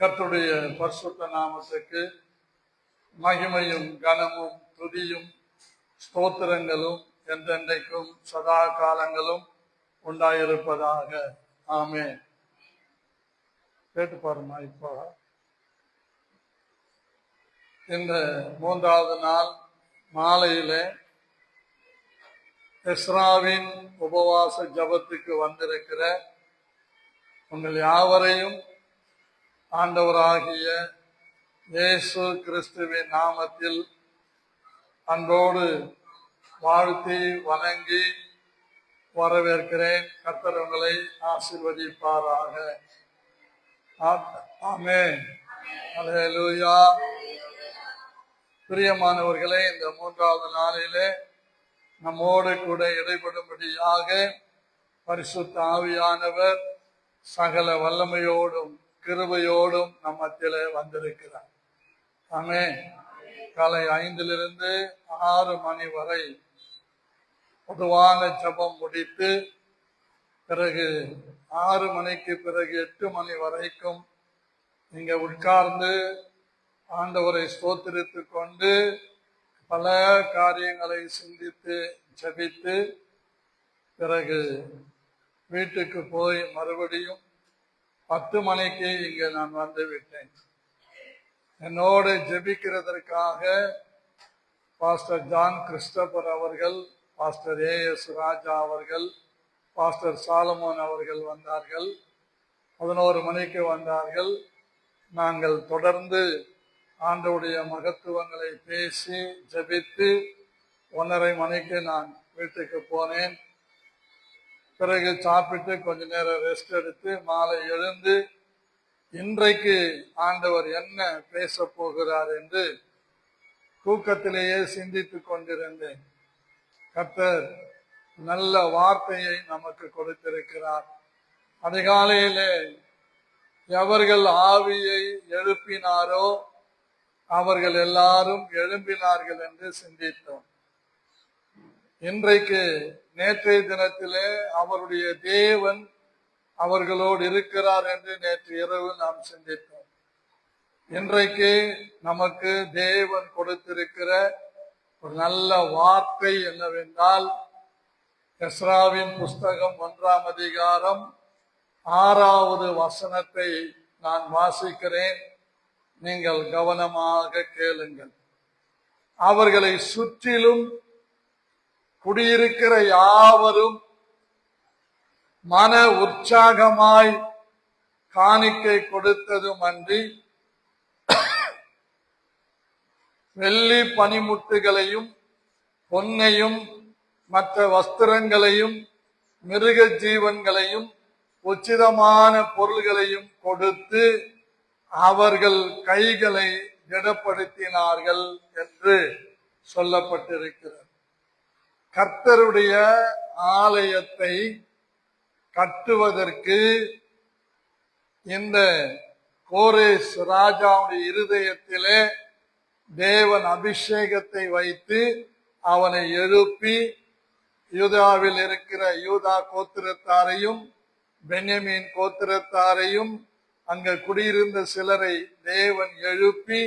கர்த்தருடைய பரிசுத்த நாமத்துக்கு மகிமையும் கனமும் துதியும் ஸ்தோத்திரங்களும் என்றென்றைக்கும் சதா காலங்களும் உண்டாயிருப்பதாக. ஆமென். கேட்டு பாருமா. இப்போ இந்த 3வது நாள் மாலையிலே எஸ்ராவின் உபவாச ஜபத்துக்கு வந்திருக்கிற உங்கள் யாவரையும் ஆண்டவராகிய இயேசு கிறிஸ்துவின் நாமத்தில் அன்போடு வாழ்த்தி வணங்கி வரவேற்கிறேன். கர்த்தர் உங்களை ஆசீர்வதிப்பாராக. ஆமென். அல்லேலூயா. பிரியமானவர்களே, இந்த 3வது நாளிலே நம்மோடு கூட இடைபடும்படியாக பரிசுத்த ஆவியானவர் சகல வல்லமையோடும் கிருபையோடும் நம் மத்தியிலே வந்திருக்கிறார். ஆமென். காலை 5 to 6 மணி வரை பொதுவான ஜபம் முடித்து பிறகு 6 மணிக்கு பிறகு 8 மணி வரைக்கும் நீங்க உட்கார்ந்து ஆண்டவரை ஸ்தோத்திரித்துக் கொண்டு பல காரியங்களை சிந்தித்து ஜபித்து பிறகு வீட்டுக்கு போய் மறுபடியும் 10 மணிக்கு இங்கே நான் வந்து விட்டேன். என்னோடு ஜெபிக்கிறதற்காக பாஸ்டர் ஜான் கிறிஸ்டபர் அவர்கள், பாஸ்டர் AS ராஜா அவர்கள், பாஸ்டர் சாலமோன் அவர்கள் வந்தார்கள். 11 மணிக்கு வந்தார்கள். நாங்கள் தொடர்ந்து ஆண்டவருடைய மகத்துவங்களை பேசி ஜெபித்து 1:30 மணிக்கு நான் வீட்டுக்கு போனேன். பிறகு சாப்பிட்டு கொஞ்ச நேரம் ரெஸ்ட் எடுத்து மாலை எழுந்து இன்றைக்கு ஆண்டவர் என்ன பேச போகிறார் என்று தூக்கத்திலேயே சிந்தித்துக் கொண்டிருந்தேன். கர்த்தர் நல்ல வார்த்தையை நமக்கு கொடுத்திருக்கிறார். அதிகாலையிலே எவர்கள் ஆவியை எழுப்பினாரோ அவர்கள் எல்லாரும் எழும்பினார்கள் என்று சிந்தித்தோம். இன்றைக்கு நேற்றைய தினத்திலே அவருடைய தேவன் அவர்களோடு இருக்கிறார் என்று நேற்று இரவு நாம் சிந்தித்தோம். இன்றைக்கு நமக்கு தேவன் கொடுத்திருக்கிற ஒரு நல்ல வார்த்தை என்னவென்றால், எஸ்ராவின் புஸ்தகம் 1ஆம் அதிகாரம் 6வது வசனத்தை நான் வாசிக்கிறேன். நீங்கள் கவனமாக கேளுங்கள். அவர்களை சுற்றிலும் குடியிருக்கிற யாவரும் மன உற்சாகமாய் காணிக்கை கொடுத்ததும் அன்றி வெள்ளி பனிமுட்டுகளையும் பொன்னையும் மற்ற வஸ்திரங்களையும் மிருக ஜீவன்களையும் உச்சிதமான பொருள்களையும் கொடுத்து அவர்கள் கைகளை திடப்படுத்தினார்கள் என்று சொல்லப்பட்டிருக்கிறது. கர்த்தருடைய ஆலயத்தை கட்டுவதற்கு இந்த கோரேஸ் ராஜாவுடைய இருதயத்திலே தேவன் அபிஷேகத்தை வைத்து அவனை எழுப்பி யூதாவில் இருக்கிற யூதா கோத்திரத்தாரையும் பென்யமீன் கோத்திரத்தாரையும் அங்க குடியிருந்த சிலரை தேவன் எழுப்பி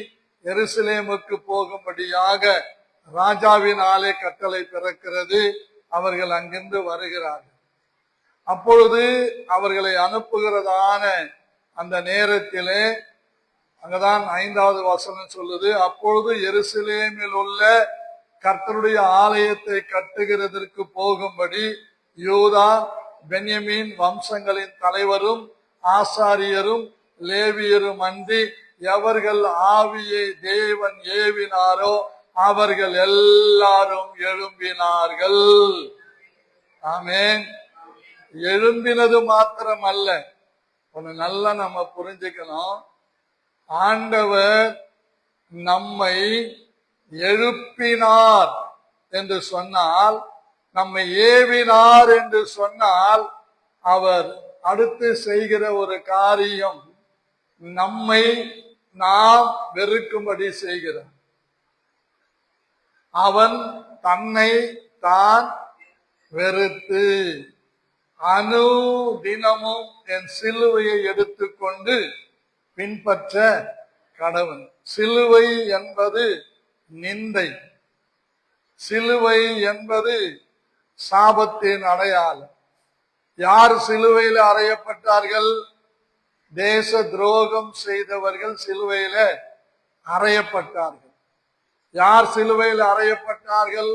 எருசலேமுக்கு போகும்படியாக ராஜாவினாலே கட்டளை பிறக்கிறது. அவர்கள் அங்கிருந்து வருகிறார்கள். அப்பொழுது அவர்களை அனுப்புகிறதான அந்த நேரத்திலே அங்கதான் 5வது வசனம் சொல்லுது, அப்பொழுது எருசலேமில் உள்ள கர்த்தருடைய ஆலயத்தை கட்டுகிறதற்கு போகும்படி யூதா பென்யமீன் வம்சங்களின் தலைவரும் ஆசாரியரும் லேவியரும் அன்றி எவர்கள் ஆவியை தேவன் ஏவினாரோ அவர்கள் எல்லாரும் எழும்பினார்கள். ஆமென். எழும்பினது மாத்திரமல்ல, ஒண்ணு நல்லா நம்ம புரிஞ்சுக்கணும். ஆண்டவர் நம்மை எழுப்பினார் என்று சொன்னால், நம்மை ஏவினார் என்று சொன்னால், அவர் அடுத்து செய்கிற ஒரு காரியம் நம்மை நாம் வெறுக்கும்படி செய்கிறார். அவன் தன்னை தான் வெறுத்து அனு தினமும் என் சிலுவையை எடுத்துக்கொண்டு பின்பற்ற கடவன். சிலுவை என்பது நிந்தை, சிலுவை என்பது சாபத்தின் அடையாளம். யார் சிலுவையில் அறையப்பட்டார்கள்? தேச துரோகம் செய்தவர்கள் சிலுவையில அறையப்பட்டார்கள். யார் சிலுவையில் அறையப்பட்டார்கள்?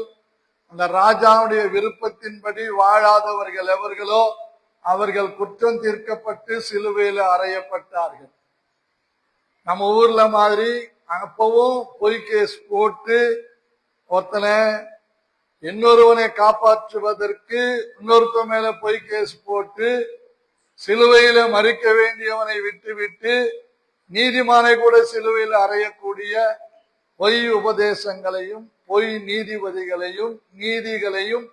அந்த ராஜாவுடைய விருப்பத்தின்படி வாழாதவர்கள் எவர்களோ அவர்கள் குற்றம் தீர்க்கப்பட்டு சிலுவையில அறையப்பட்டார்கள். நம்ம ஊர்ல மாதிரி அப்பவும் பொய் கேஸ் போட்டு ஒருத்தனை இன்னொருவனை காப்பாற்றுவதற்கு இன்னொருத்த மேல பொய் கேஸ் போட்டு சிலுவையில மறிக்க வேண்டியவனை விட்டு நீதிமானை கூட சிலுவையில் அறையக்கூடிய பொய் உபதேசங்களையும் பொய் நீதிபதிகளையும் நீதிகளையும்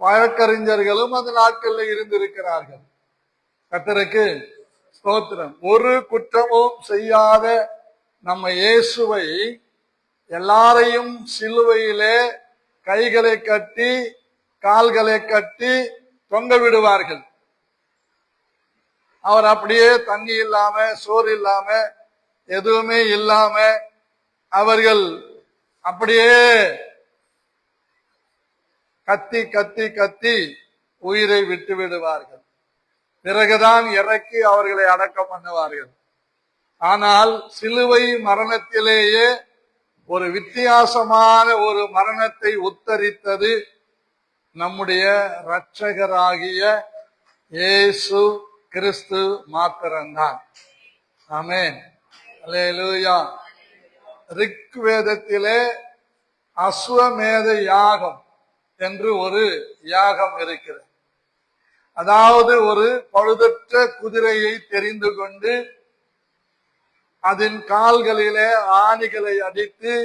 வழக்கறிஞர்களும் அந்த நாட்களில் இருந்திருக்கிறார்கள். கர்த்தருக்கு ஸ்தோத்திரம். ஒரு குற்றமும் செய்யாத நம்ம இயேசுவை எல்லாரையும் சிலுவையிலே கைகளை கட்டி கால்களை கட்டி தொங்க விடுவார்கள். அவர் அப்படியே தண்ணி இல்லாம சோறு இல்லாம எதுவுமே இல்லாம அவர்கள் அப்படியே கத்தி கத்தி கத்தி உயிரை விட்டு விடுவார்கள். பிறகுதான் இறக்கி அவர்களை அடக்கம் பண்ணுவார்கள். ஆனால் சிலுவை மரணத்திலேயே ஒரு வித்தியாசமான ஒரு மரணத்தை உத்தரித்தது நம்முடைய இரட்சகராகிய இயேசு கிறிஸ்து மாத்திரம்தான். ஆமென், அல்லேலூயா. ரிக்வேதத்திலே அஸ்வமேத யாகம் என்று ஒரு யாகம் இருக்கிறது. அதாவது ஒரு பழுதற்ற குதிரையை தெரிந்து கொண்டு அதன் கால்களிலே ஆணிகளை அடித்து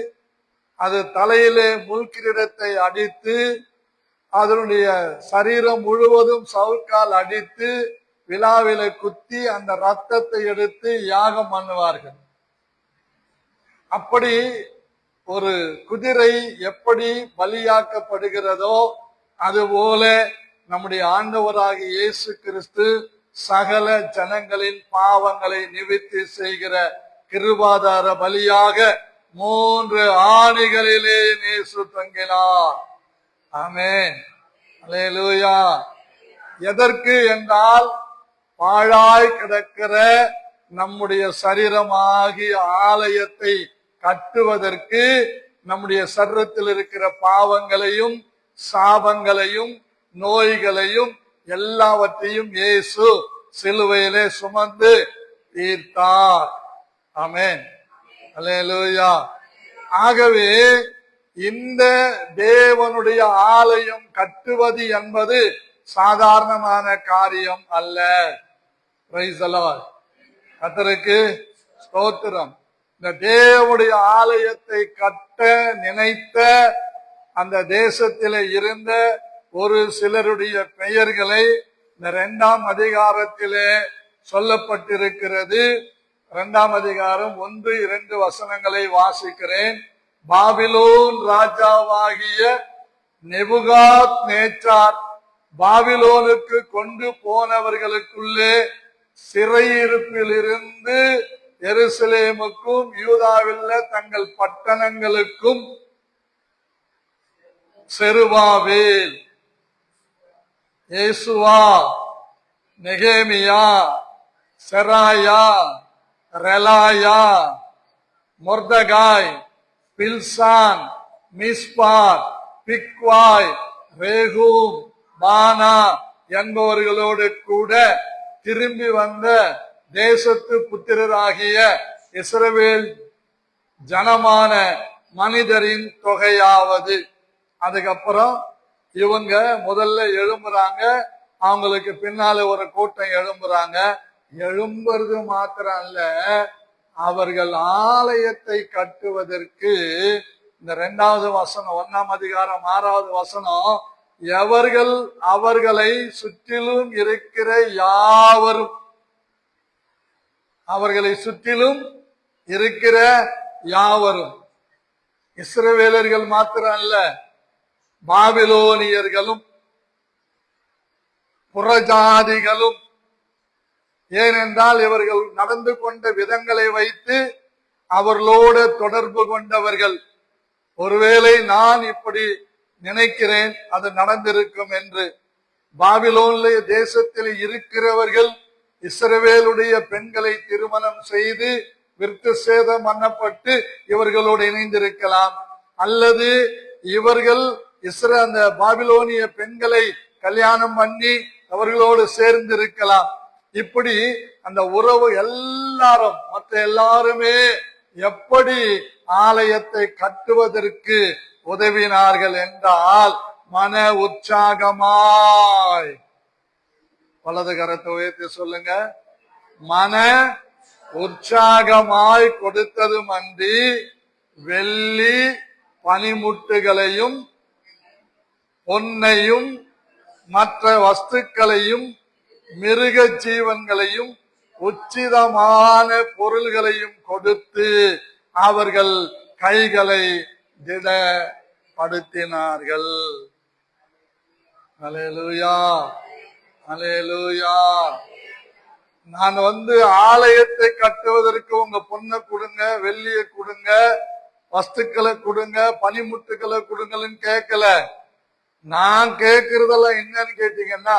அது தலையிலே முள்கிரீடத்தை அடித்து அதனுடைய சரீரம் முழுவதும் சவுக்கால் அடித்து விழாவில குத்தி அந்த ரத்தத்தை எடுத்து யாகம் பண்ணுவார்கள். அப்படி ஒரு குதிரை எப்படி பலியாக்கப்படுகிறதோ அதுபோல நம்முடைய ஆண்டவராகிய இயேசு கிறிஸ்து சகல ஜனங்களின் பாவங்களை நிவர்த்தி செய்கிற கிருபாதார பலியாக 3 ஆணிகளிலே இயேசு தொங்கினார். ஆமென், அல்லேலூயா. எதற்கு என்றால் பாழாய் கிடக்கிற நம்முடைய சரீரமாகிய ஆலயத்தை கட்டுவதற்கு, நம்முடைய சரீரத்தில் இருக்கிற பாவங்களையும் சாபங்களையும் நோய்களையும் எல்லாவற்றையும் இயேசு சிலுவையிலே சுமந்து தீர்த்தார். ஆமென், அல்லேலூயா. ஆகவே இந்த தேவனுடைய ஆலயம் கட்டுவது என்பது சாதாரணமான காரியம் அல்ல. Price the Lord. கர்த்தருக்கு ஸ்தோத்திரம். இந்த தேவனுடைய ஆலயத்தை கட்ட நினைத்த அந்த தேசத்திலே இருந்த ஒரு சிலருடைய பெயர்களை இந்த 2ஆம் அதிகாரத்திலே சொல்லப்பட்டிருக்கிறது. 2ஆம் அதிகாரம் 1-2 வசனங்களை வாசிக்கிறேன். பாபிலோன் ராஜாவாகிய நெபுகாத் நேச்சார் பாபிலோனுக்கு கொண்டு போனவர்களுக்குள்ளே சிறையிருப்பில் இருந்து எருசலேமுக்கும் யூதாவில் தங்கள் பட்டணங்களுக்கும் செருபாபேல், யேசுவா, நெகேமியா, Seraiah, Reelaiah, Mordecai, Bilshan, Mizpar, Bigvai, Rehum, Baanah என்பவர்களோடு கூட திரும்பி வந்த தேசத்து புத்திரராகிய இஸ்ரவேல் ஜனமான மனிதரின் தொகையாவது. அதுக்கப்புறம் இவங்க முதல்ல எழும்புறாங்க, அவங்களுக்கு பின்னால ஒரு கூட்டம் எழும்புறாங்க. எழும்புறது மாத்திரம் அல்ல, அவர்கள் ஆலயத்தை கட்டுவதற்கு இந்த 2வது வசனம் 1ஆம் அதிகாரம் 6வது வசனம், எவர்கள் அவர்களை சுற்றிலும் இருக்கிற யாவரும், அவர்களை சுற்றிலும் இருக்கிற யாவரும், இஸ்ரவேலர்கள் மாத்திரம் அல்ல, பாபிலோனியர்களும் புறஜாதிகளும் ஏனென்றால் இவர்கள் நடந்து கொண்ட விதங்களை வைத்து அவர்களோடு தொடர்பு கொண்டவர்கள். ஒருவேளை நான் இப்படி நினைக்கிறேன், அது நடந்திருக்கும் என்று. பாபிலோனிய தேசத்தில் இருக்கிறவர்கள் இஸ்ரவேலுடைய பெண்களை திருமணம் செய்து விருத்த சேதம் பண்ணப்பட்டு இவர்களோடு இணைந்திருக்கலாம். அல்லது இவர்கள் அந்த பாபிலோனிய பெண்களை கல்யாணம் பண்ணி அவர்களோடு சேர்ந்திருக்கலாம். இப்படி அந்த உறவு எல்லாரும் மற்ற எல்லாருமே எப்படி ஆலயத்தை கட்டுவதற்கு உதவினார்கள் என்றால் மன உற்சாகமாய். வலது கரத்தை உயர்த்தி சொல்லுங்க. மன உற்சாகமாய் கொடுத்ததும் அன்றி வெள்ளி பனிமுட்டுகளையும் பொன்னையும் மற்ற வஸ்துக்களையும் மிருக ஜீவன்களையும் உச்சிதமான பொருள்களையும் கொடுத்து அவர்கள் கைகளை திடப்படுத்தினார்கள். அல்லேலூயா, அல்லேலூயா. நான் ஆலயத்தை கட்டுவதற்கு உங்க பொண்ணை கொடுங்க, வெள்ளியை கொடுங்க, வஸ்துக்களை கொடுங்க, பனிமுட்டுக்களை கொடுங்கன்னு கேட்கல. நான் கேட்கறதெல்லாம் என்னன்னு கேட்டீங்கன்னா,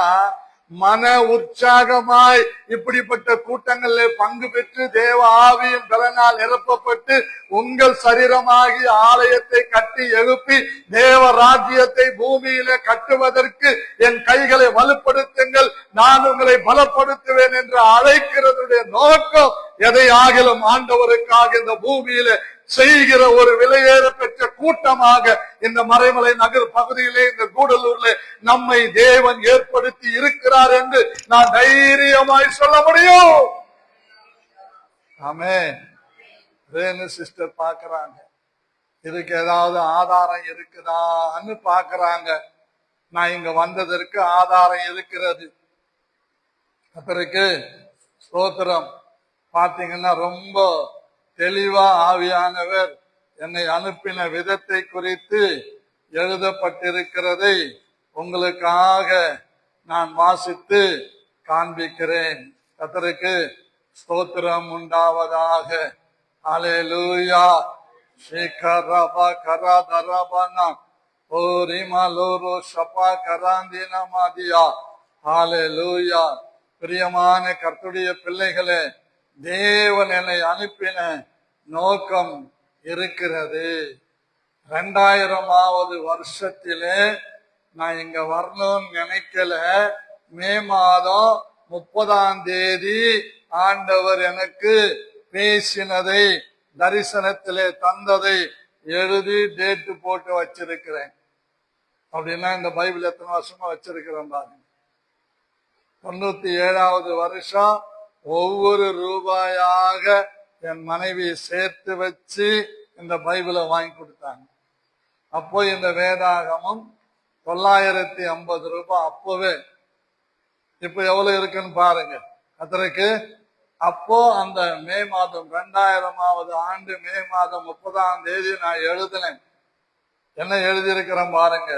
மன உற்சாகமாய் இப்படிப்பட்ட கூட்டங்களில் பங்கு பெற்று தேவ ஆவியின் பலனால் நிரப்பப்பட்டு உங்கள் சரீரமாகி ஆலயத்தை கட்டி எழுப்பி தேவ ராஜ்யத்தை பூமியில கட்டுவதற்கு என் கைகளை வலுப்படுத்துங்கள், நான் உங்களை பலப்படுத்துவேன் என்று அழைக்கிறதுடைய நோக்கம் எதை ஆகிலும் ஆண்டவருக்காக இந்த பூமியில செய்கிற ஒரு விலையேற பெற்ற கூட்டமாக இந்த மறைமலை நகர் பகுதியிலே, இந்த கூடலூர்ல நம்மை தேவன் ஏற்படுத்தி இருக்கிறார் என்று நான் தைரியமாய் சொல்ல முடியும். ஆமென். ரேணு சிஸ்டர் பாக்குறாங்க, இதுக்கு ஏதாவது ஆதாரம் இருக்குதான்னு பாக்குறாங்க. நான் இங்க வந்ததற்கு ஆதாரம் இருக்கிறது. பிறகு ஸ்தோத்திரம். பாத்தீங்கன்னா ரொம்ப தெளிவா ஆவியானவர் என்னை அனுப்பின விதத்தை குறித்து எழுதப்பட்டிருக்கிறதை உங்களுக்காக நான் வாசித்து காண்பிக்கிறேன். கர்த்தருக்கு ஸ்தோத்திரம் உண்டாவதாக. அல்லேலூயா. ஷேகரபா கராதரபனா ஓரிமலோரோ ஷபா கராந்தினமாதியா. அல்லேலூயா. பிரியமான கர்த்தருடைய பிள்ளைகளே, தேவன் என்னை அனுப்பின நோக்கம் இருக்கிறது. 2000வது வருஷத்திலே நான் இங்க வரணும்னு நினைக்கல. மே மாதம் 30ஆம் தேதி ஆண்டவர் எனக்கு பேசினதை, தரிசனத்திலே தந்ததை எழுதி டேட்டு போட்டு வச்சிருக்கிறேன். அப்படின்னா இந்த பைபிள் எத்தனை வருஷமா வச்சிருக்கிறேன் பாருங்க. 97வது வருஷம் ஒவ்வொரு ரூபாயாக என் மனைவி சேர்த்து வச்சு இந்த பைபிளை வாங்கி கொடுத்தாங்க. அப்போ இந்த வேதாகமம் 950 ரூபாய் அப்பவே. இப்ப எவ்வளவு இருக்குன்னு பாருங்க. கர்த்தருக்கு அப்போ அந்த மே மாதம் 2000வது ஆண்டு மே மாதம் 30ஆம் தேதி நான் எழுதினேன். என்ன எழுதியிருக்கிறேன் பாருங்க.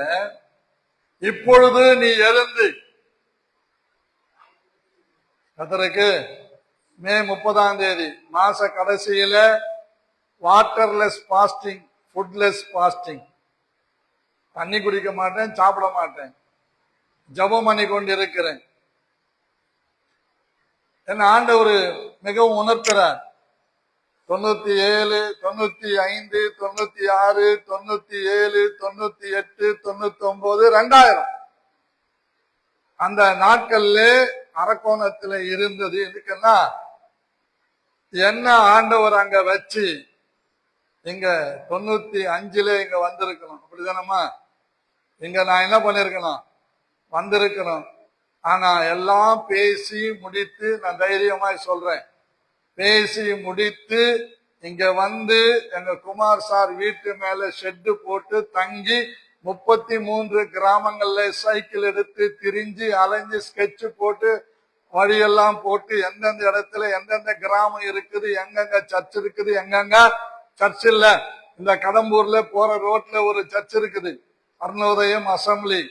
இப்பொழுது நீ எழுந்து. கர்த்தருக்கு மே 30ஆம் தேதி மாச கடைசியில வாட்டர்லெஸ் பாஸ்டிங், ஃபுட்லெஸ் பாஸ்டிங். தண்ணி குடிக்க மாட்டேன், சாப்பிட மாட்டேன், ஜபம் பண்ணி கொண்டிருக்கிறேன். என்ன ஆண்டவர் மிகவும் உணர்த்துறார். 97, 95, 96, 97, 98, 99, 2000 அந்த நாட்கள்ல அரக்கோணத்துல இருந்தது. எதுக்குன்னா என்ன ஆண்டவர் அங்க வச்சு இங்க 95ல இங்க வந்திருக்கணும். அப்படிதானம்மா? இங்க நான் என்ன பண்ணிருக்கணும், வந்திருக்கணும். ஆனா எல்லாம் பேசி முடித்து, நான் தைரியமாய் சொல்றேன், பேசி முடித்து இங்க வந்து எங்க குமார் சார் வீட்டு மேல ஷெட்டு போட்டு தங்கி 33 கிராமங்கள்ல சைக்கிள் எடுத்து திரிஞ்சு அலைஞ்சு ஸ்கெட்ச் போட்டு வழியெல்லாம் போட்டு எந்தெந்த இடத்துல எந்தெந்த கிராமம் இருக்குது, எங்கெங்க சர்ச் இருக்குது, எங்கெங்க சர்ச் இல்ல. இந்த கடம்பூர்ல போற ரோட்ல ஒரு சர்ச் இருக்குது, அருணோதயம் அசம்பிளி.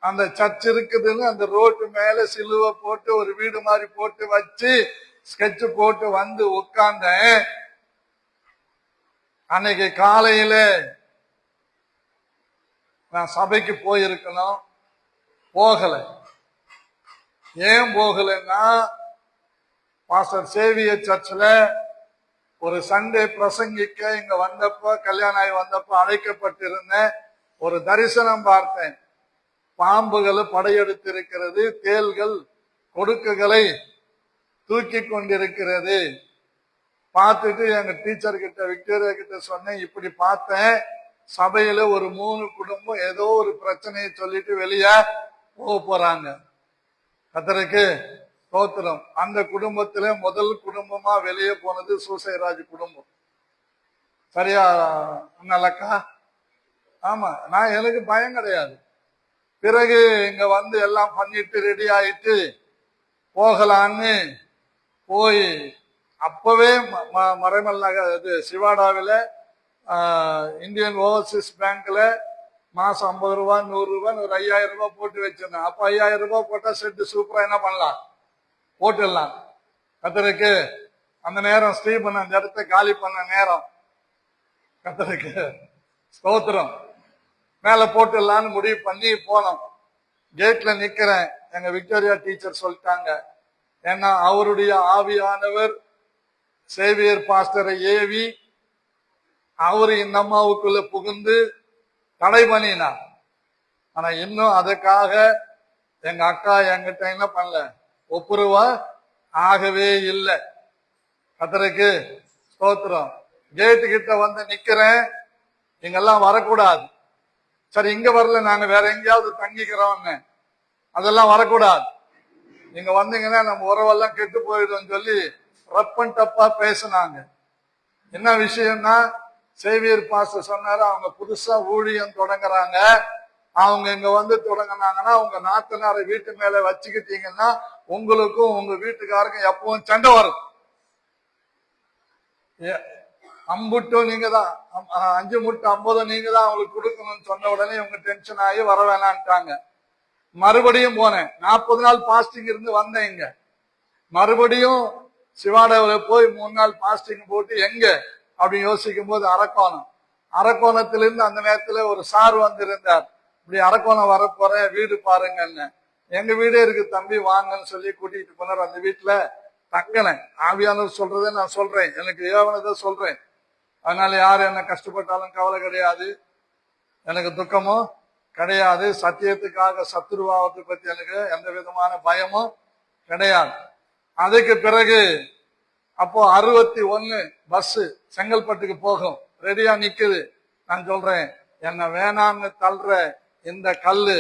அந்த சர்ச் இருக்குதுன்னு அந்த ரோட்டு மேல சிலுவை போட்டு ஒரு வீடு மாதிரி போட்டு வச்சு ஸ்கெட்ச் போட்டு வந்து உட்கார்ந்தேன். அன்னைக்கு காலையில நான் சபைக்கு போயிருக்கணும், போகல. ஏன் போகலன்னா, பாஸ்டர் சேவியர் சர்ச்சில் ஒரு சண்டே பிரசங்கிக்க இங்க வந்தப்ப, கல்யாணம் ஆகி வந்தப்ப அழைக்கப்பட்டிருந்தேன். ஒரு தரிசனம் பார்த்தேன். பாம்புகள் படையெடுத்திருக்கிறது, தேள்கள் கொடுக்குகளை தூக்கி கொண்டிருக்கிறது. பார்த்துட்டு எங்க டீச்சர் கிட்ட, விக்டோரியா கிட்ட சொன்னேன், இப்படி பார்த்தேன், சபையில ஒரு 3 குடும்பம் ஏதோ ஒரு பிரச்சனையை சொல்லிட்டு வெளியே போக போறாங்க. கர்த்தருக்கு ஸ்தோத்திரம். அந்த குடும்பத்தில முதல் குடும்பமா வெளியே போனது சூசைராஜ் குடும்பம். சரியா அண்ணலக்கா? ஆமா, நான் எனக்கு பயம் கிடையாது. பிறகு இங்க வந்து எல்லாம் பண்ணிட்டு ரெடி ஆயிட்டு போகலான்னு போய் அப்பவே மறைமல்லாக சிவாடாவில இந்தியன் ஓவர்சீஸ் பேங்க்ல மாசம் 50 ரூபாய் 100 ரூபாய் ஒரு 5000 ரூபாய் போட்டு வச்சிருந்தேன். அப்ப 5000 ரூபாய் போட்டா செட்டு சூப்பரா என்ன பண்ணலாம், போட்டுடலாம். கர்த்தருக்கு அந்த நேரம் ஸ்டீபன் அந்த இடத்த காலி பண்ண நேரம். கர்த்தருக்கு ஸ்தோத்திரம். மேல போட்டுடலான்னு முடிவு பண்ணி போனோம். கேட்ல நிக்கிறேன். எங்க விக்டோரியா டீச்சர் சொல்லிட்டாங்க, ஏன்னா அவருடைய ஆவியானவர் சேவியர் பாஸ்டரை ஏவி அவரு இந்த அம்மாவுக்குள்ள புகுந்து தடை பண்ணினார். ஆனா இன்னும் அதுக்காக எங்க அக்கா என்கிட்ட என்ன பண்ணல, ஒப்புரவா ஆகவே இல்லை. கர்த்தருக்கு ஸ்தோத்திரம். கேட்டு கிட்ட வந்து நிக்கிறேன், இங்கெல்லாம் வரக்கூடாது. சரி, இங்க வரல, நாங்க வேற எங்கேயாவது தங்கிக்கிறோம், அதெல்லாம் வரக்கூடாது. நீங்க வந்தீங்கன்னா நம்ம உறவெல்லாம் கெட்டு போயிடும் சொல்லி ரப்பன் டப்பா பேசினாங்க. என்ன விஷயம்னா, சேவியர் பாஸ்டர் சொன்னாரு, அவங்க புதுசா ஊழியம் தொடங்குறாங்க, அவங்க இங்க வந்து தொடங்கினாங்கன்னா உங்க நாத்தனாரை வீட்டு மேல வச்சுக்கிட்டீங்கன்னா உங்களுக்கும் உங்க வீட்டுக்காருக்கும் எப்பவும் சண்டை வரும். அம்புட்டும் நீங்க தான், 5 முட்டை 50 நீங்க தான் அவங்களுக்கு கொடுக்கணும்னு சொன்ன உடனே இவங்க டென்ஷன் ஆகி வர வேணான்ட்டாங்க. மறுபடியும் போனேன். 40 நாள் பாஸ்டிங் இருந்து வந்தேன். இங்க மறுபடியும் சிவாடாவில் போய் 3 நாள் பாஸ்டிங் போட்டு எங்க அப்படின்னு யோசிக்கும் போது அரக்கோணத்திலிருந்து அந்த நேரத்துல ஒரு சார் வந்திருந்தார். இப்படி அரக்கோணம் வரப்போறேன், வீடு பாருங்கன்னு. எங்க வீடே இருக்கு தம்பி, வாங்கன்னு சொல்லி கூட்டிட்டு போனார். அந்த வீட்டுல தங்கினேன். ஆவியானவர் சொல்றதை நான் சொல்றேன், எனக்கு ஏவனதை சொல்றேன். அதனால யாரு என்ன கஷ்டப்பட்டாலும் கவலை கிடையாது, எனக்கு துக்கமும் கிடையாது. சத்தியத்துக்காக சத்துருவாவத்தை பத்தி எனக்கு எந்த விதமான பயமும் கிடையாது. அதுக்கு பிறகு அப்போ 61 பஸ் செங்கல்பட்டுக்கு போகும், ரெடியா நிக்குது. நான் சொல்றேன், என்ன வேணான்னு தள்ளுற இந்த கல்லு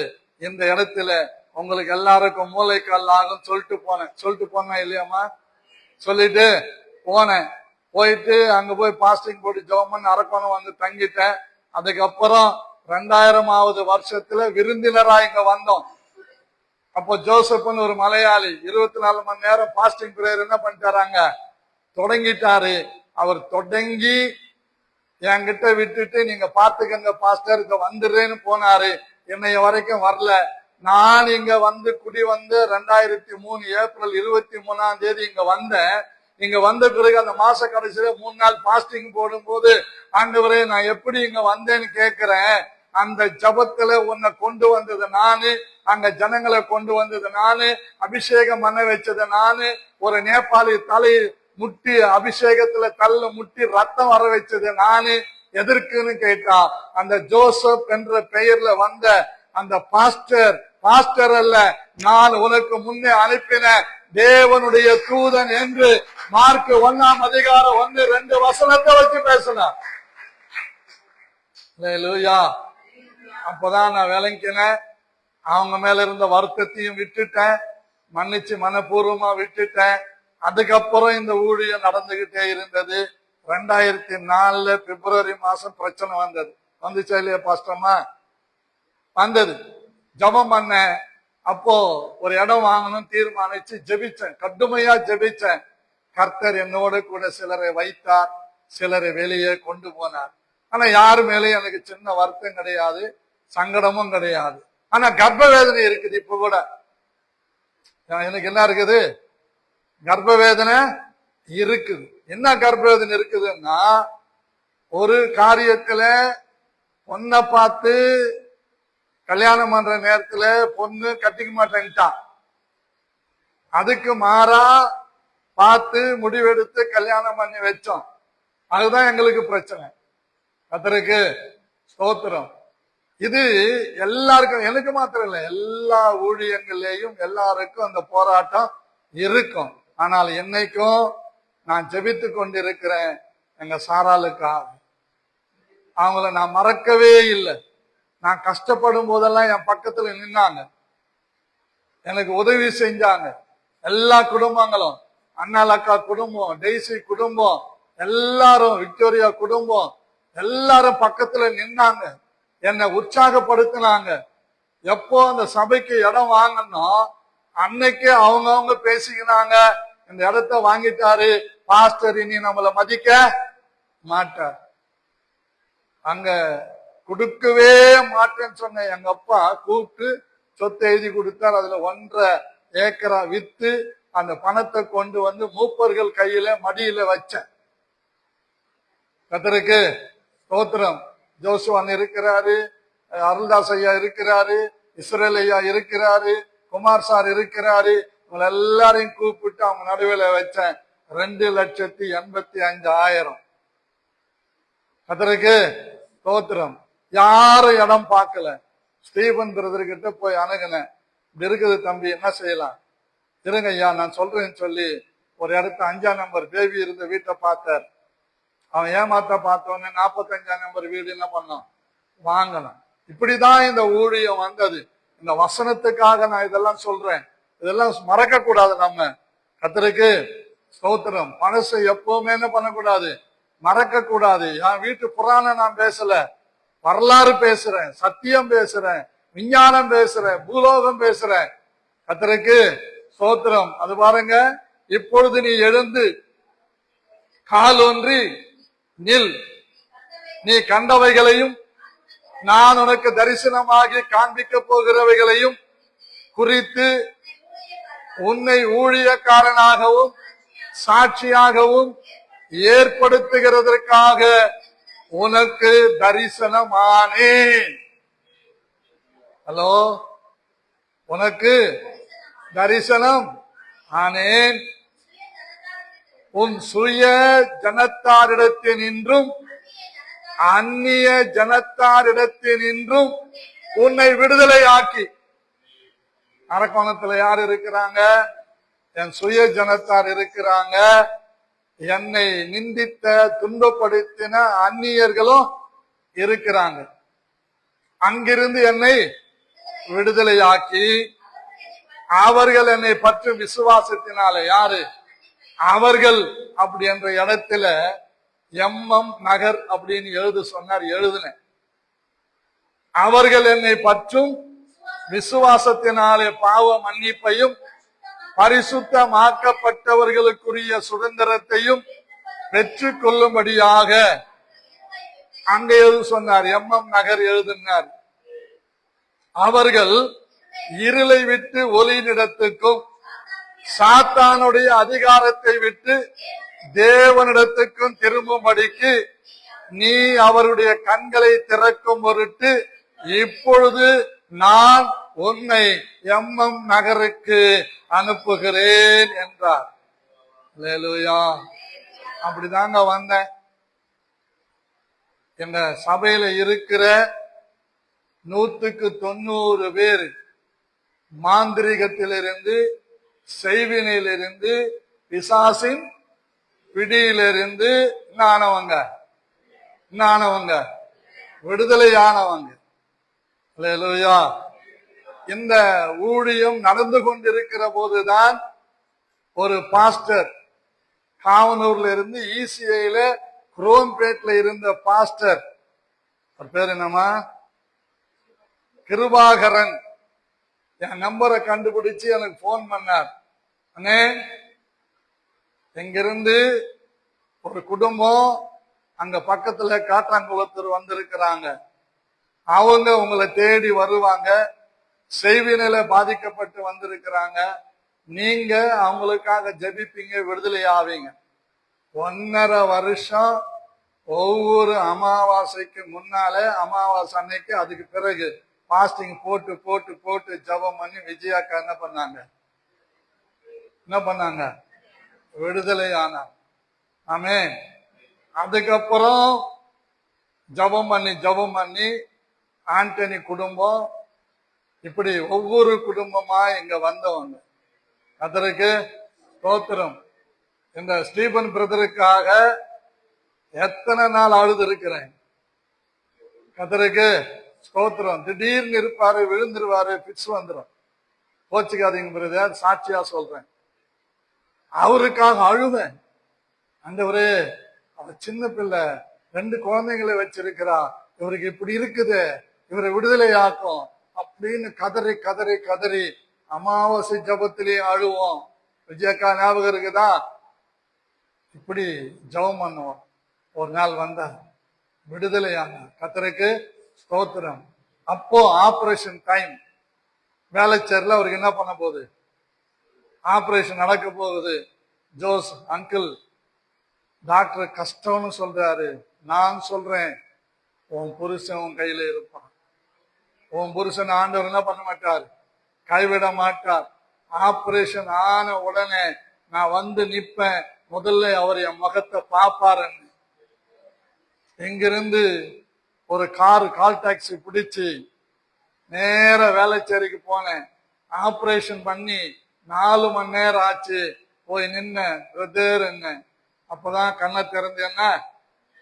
இந்த இடத்துல உங்களுக்கு எல்லாருக்கும் மூளைக்கல் ஆகும் சொல்லிட்டு போனேன் இல்லையாமா? சொல்லிட்டு போனேன். போயிட்டு அங்க போய் பாஸ்டிங் போட்டு ஜெபம் அரக்கோணம் வந்து தங்கிட்டேன். அதுக்கப்புறம் 2000வது வருஷத்துல விருந்தினரா இங்க வந்தோம். அப்போ ஜோசப்னு ஒரு மலையாளி 24 மணி நேரம் பாஸ்டிங் பிரேயர் என்ன பண்ணிட்டாராங்க, தொடங்கிட்டாரு. அவர் தொடங்கி என்கிட்ட விட்டுட்டு நீங்க பாத்துக்கங்க பாஸ்டர் இங்க வந்துடுறேன்னு போனாரு. என்னைய வரைக்கும் வரல. நான் இங்க வந்து குடி வந்து 2003 ஏப்ரல் 23ஆம் தேதி இங்க வந்தேன். இங்க வந்த பிறகு அந்த மாச கடைசியில 3 நாள் பாஸ்டிங் போடும்போது, ஆண்டவரே நான் எப்படி இங்க வந்தேன்னு கேட்கிறேன். அந்த ஜபத்துல உன்னை கொண்டு வந்தது நானு, அங்க ஜனங்களை கொண்டு வந்தது நானு, அபிஷேகம் பண்ண வச்சது நானு, ஒரு நேபாளி தலை முட்டி அபிஷேகத்துல கல்ல முட்டி ரத்தம் வர வச்சது நானு. எதற்குன்னு கேட்டா, அந்த ஜோசப் என்ற பெயர்ல வந்த அந்த பாஸ்டர் அல்ல, நான் உனக்கு முன்னே அனுப்பின தேவனுடைய தூதன் என்று மார்க் 1ஆம் அதிகாரம் 1-2 வசனத்தை வச்சு பேசினார். அல்லேலூயா. அப்பதான் நான் விளங்கினேன். அவங்க மேல இருந்த வருத்தத்தையும் விட்டுட்டேன், மன்னிச்சு மனப்பூர்வமா விட்டுட்டேன். அதுக்கப்புறம் இந்த ஊழியம் நடந்துகிட்டே இருந்தது. 2004 பிப்ரவரி மாசம் பிரச்சனை வந்தது. வந்துச்சா இல்லையா பாஸ்டர்மா? வந்தது. ஜபம் பண்ண. அப்போ ஒரு இடம் வாங்கணும் தீர்மானிச்சு ஜெபிச்சேன், கடுமையா ஜெபிச்சேன். கர்த்தர் என்னோட கூட சிலரை வைத்தார், சிலரை வெளியே கொண்டு போனார். ஆனா யாரு மேலேயும் எனக்கு சின்ன வருத்தம் கிடையாது, சங்கடமும் கிடையாது. ஆனா கர்ப்ப வேதனை இருக்குது. இப்ப கூட எனக்கு என்ன இருக்குது? கர்ப்ப வேதனை இருக்குது. என்ன கர்ப்ப வேதனை இருக்குதுன்னா, ஒரு காரியத்துல பொண்ணை பார்த்து கல்யாணம் பண்ற நேரத்துல பொண்ணு கட்டிக்க மாட்டேன்ட்டான். அதுக்கு மாறா பார்த்து முடிவெடுத்து கல்யாணம் பண்ணி வச்சோம். அதுதான் எங்களுக்கு பிரச்சனை. கர்த்தருக்கு ஸ்தோத்திரம். இது எல்லாருக்கும், எனக்கு மாத்திரம் இல்லை, எல்லா ஊழியங்களையும் எல்லாருக்கும் அந்த போராட்டம் இருக்கும். ஆனால் என்னைக்கும் நான் ஜெபித்து கொண்டிருக்கிறேன் எங்க சாராளுக்காக. அவங்கள நான் மறக்கவே இல்லை. நான் கஷ்டப்படும் போதெல்லாம் என் பக்கத்துல நின்னாங்க, எனக்கு உதவி செஞ்சாங்க. எல்லா குடும்பங்களும், அண்ணாலக்கா குடும்பம், டெய்சி குடும்பம், எல்லாரும், விக்டோரியா குடும்பம், எல்லாரும் பக்கத்துல நின்னாங்க, என்னை உற்சாகப்படுத்தினாங்க. எப்போ அந்த சபைக்கு இடம் வாங்கணும் அன்னைக்கே அவங்க பேசிக்கினாங்க, இந்த இடத்த வாங்கிட்டாரு பாஸ்டர், இனி நம்மள மதிக்க மாட்டார். அங்க கொடுக்கவே மாட்டேன்னு சொன்ன எங்க அப்பா கூப்பிட்டு சொத்தை எழுதி கொடுத்தார். அதுல 1.5 ஏக்கரா வித்து அந்த பணத்தை கொண்டு வந்து மூப்பர்கள் கையில மடியில வச்சேன். கர்த்தருக்கு ஸ்தோத்திரம். ஜோசுவான் இருக்கிறாரு, அருள்தாஸ் ஐயா இருக்கிறாரு, இஸ்ரேல் ஐயா இருக்கிறாரு, குமார் சார் இருக்கிறாரு. இவங்க எல்லாரையும் கூப்பிட்டு அவங்க நடுவில் வச்சேன். 2,85,000. கர்த்தருக்கு ஸ்தோத்திரம். யாரும் இடம் பார்க்கல. ஸ்டீபன் பிரதர் கிட்ட போய் அணுகுனேன், இப்படி இருக்குது தம்பி, என்ன செய்யலாம்? இருங்க ஐயா நான் சொல்றேன்னு சொல்லி ஒரு இடத்த 5ஆம் நம்பர் பேபி இருந்த வீட்டை பார்த்தார். அவன் ஏமாத்த பார்த்தோன்னு 45ஆம் நம்பர் வீடு என்ன பண்ணான், வாங்கணும். இப்படிதான் இந்த ஊழியம் வந்தது. இந்த வசனத்துக்காக நான் இதெல்லாம் சொல்றேன். இதெல்லாம் மறக்க கூடாது. நம்ம கர்த்தருக்கு ஸ்தோத்திரம். மனசை எப்பவுமே என்ன பண்ணக்கூடாது, மறக்க கூடாது. என் வீட்டு புராணம் நான் பேசல, வரலாறு பேசுறேன், சத்தியம் பேசுறேன், விஞ்ஞானம் பேசுறேன், பூலோகம் பேசுறேன். கர்த்தருக்கு ஸ்தோத்திரம். அது பாருங்க, இப்பொழுது நீ எழுந்து கால் ஒன்றி நில், நீ கண்டவைகளையும் நான் உனக்கு தரிசனமாகி காண்பிக்க போகிறவைகளையும் குறித்து உன்னை ஊழியக்காரனாகவும் சாட்சியாகவும் ஏற்படுத்துகிறதற்காக உனக்கு தரிசனமானேன். ஹலோ, உனக்கு தரிசனம் ஆனேன். உன் சுய ஜனத்தாரிடத்தினின்றும் அந்நிய ஜனத்தாரிடத்தினின்றும் உன்னை விடுதலை ஆக்கி. அரக்கோணத்துல யார் இருக்கிறாங்க? என் சுய ஜனத்தார் இருக்கிறாங்க. என்னை நிந்தித்த துன்பப்படுத்தின அந்நியர்களும் இருக்கிறாங்க. அங்கிருந்து என்னை விடுதலையாக்கி அவர்கள் என்னை பற்றி விசுவாசத்தினால, யாரு அவர்கள் அப்படி என்ற இடத்துல MM நகர் அப்படின்னு எழுத சொன்னார், எழுதினேன். அவர்கள் என்னை பற்றும் விசுவாசத்தினாலே பாவ மன்னிப்பையும் பரிசுத்தமாக்கப்பட்டவர்களுக்குரிய சுதந்திரத்தையும் பெற்றுக் கொள்ளும்படியாக அங்க எழுத சொன்னார். MM நகர் எழுதினார். அவர்கள் இருளை விட்டு ஒளியினிடத்துக்கும் சாத்தானுடைய அதிகாரத்தை விட்டு தேவனிடத்துக்கும் திரும்பும்படிக்கு நீ அவருடைய கண்களை திறக்கும் பொருட்டு இப்பொழுது நான் உன்னை MM நகருக்கு அனுப்புகிறேன் என்றார். அல்லேலூயா. அப்படிதாங்க வந்தேன். எங்க சபையில இருக்கிற 190 பேர் மாந்திரிகத்திலிருந்து, செய்வினையிலிருந்து, பிசாசின் பிடியிலிருந்து ஆனவங்க விடுதலையானவங்க. அல்லேலூயா. இந்த ஊழியம் நடந்து கொண்டிருக்கிற போதுதான் ஒரு பாஸ்டர் காவனூர்ல இருந்து ECIல குரோம்பேட்ல இருந்த பாஸ்டர், பேர் என்னமா, கிருபாகரன், என் நம்பரை கண்டுபிடிச்சு எனக்கு போன் பண்ணார். அண்ணே, எங்கிருந்து ஒரு குடும்பம் அங்க பக்கத்துல காட்டாங்குளத்தூர் வந்திருக்கிறாங்க, அவங்க உங்களை தேடி வருவாங்க, செய்வினையில பாதிக்கப்பட்டு வந்திருக்கிறாங்க. நீங்க அவங்களுக்காக ஜெபிப்பீங்க, விடுதலை ஆவீங்க. 1.5 வருஷம் ஒவ்வொரு அமாவாசைக்கு முன்னால, அமாவாசை அன்னைக்கு, அதுக்கு பிறகு பாஸ்டிங் போட்டு போட்டு போட்டு ஜபம் பண்ணி விஜயாக்கா என்ன பண்ணாங்க? விடுதலை ஆனாங்க. ஆமே. அதுக்கப்புறம் ஜபம் பண்ணி ஆண்டனி குடும்பம், இப்படி ஒவ்வொரு குடும்பமா இங்க வந்தவங்க. கர்த்தருக்கு ஸ்தோத்திரம். இந்த ஸ்டீபன் பிரதருக்காக எத்தனை நாள் அழுது இருக்கிறேன். கர்த்தருக்கு ஸ்தோத்திரம். திடீர்னு இருப்பாரு, விழுந்துருவாரு, பிக்ஸ் வந்துடும். கோச்சுக்காதீங்க பிரதர், சாட்சியா சொல்றேன். அவருக்காக அழுவேன். ஆண்டவரே, அவர் சின்ன பிள்ளை, 2 குழந்தைங்களை வச்சிருக்கிறா, இவருக்கு இப்படி இருக்குது, இவரை விடுதலை ஆக்கும் அப்படின்னு கதறி கதறி கதறி அமாவாசை ஜபத்திலேயே அழுவோம். விஜயக்கா ஞாபகம் இருக்குதா? இப்படி ஜபம் பண்ணுவோம். ஒரு நாள் வந்தா விடுதலையான. கர்த்தருக்கு ஸ்தோத்திரம். அப்போ ஆபரேஷன் டைம். வேலைச்சேரில் அவருக்கு என்ன பண்ண போகுது? ஆபரேஷன் நடக்க போகுது. ஜோஸ் அங்கிள், டாக்டர் கஷ்டம்னு சொல்றாரு. நான் சொல்றேன், உன் புருஷன் உன் கையில இருப்பான். உன் புருஷன் ஆண்டவர் என்ன பண்ண மாட்டார்? கைவிட மாட்டார். ஆபரேஷன் ஆன உடனே நான் வந்து நிப்பேன். முதல்ல அவர் என் முகத்தை பாப்பாருன்னு இங்கிருந்து ஒரு கால் டாக்ஸி பிடிச்சு நேர வேலைச்சேரிக்கு போனேன். ஆபரேஷன் பண்ணி 4 மணி நேரம் ஆச்சு. போய் நின்ன பிரதர் என்ன, அப்பதான் கண்ணை திறந்து என்ன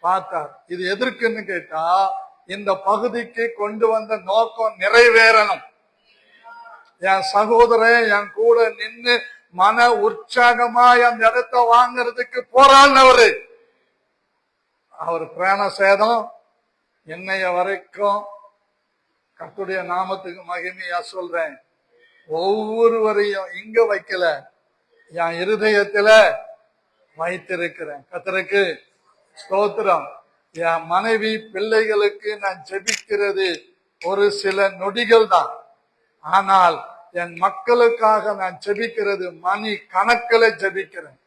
பார்த்தார். இது எதற்குன்னு கேட்டா, இந்த பகுதிக்கு கொண்டு வந்த நோக்கம் நிறைவேறணும். என் சகோதரன் என் கூட நின்று மன உற்சாகமா அந்த இடத்தை வாங்கறதுக்கு போராடினவரு. அவர் பிராண சேதம் என்னைய வரைக்கும், கர்த்தருடைய நாமத்துக்கு மகிமையா சொல்றேன், ஒவ்வொருவரையும் இங்க வைக்கல, என் இருதயத்துல வைத்திருக்கிறேன். கர்த்தருக்கு ஸ்தோத்திரம். என் மனைவி பிள்ளைகளுக்கு நான் ஜெபிக்கிறது ஒரு சில நொடிகள் தான். ஆனால் என் மக்களுக்காக நான் ஜெபிக்கிறது மணி கணக்கில் ஜெபிக்கிறேன்.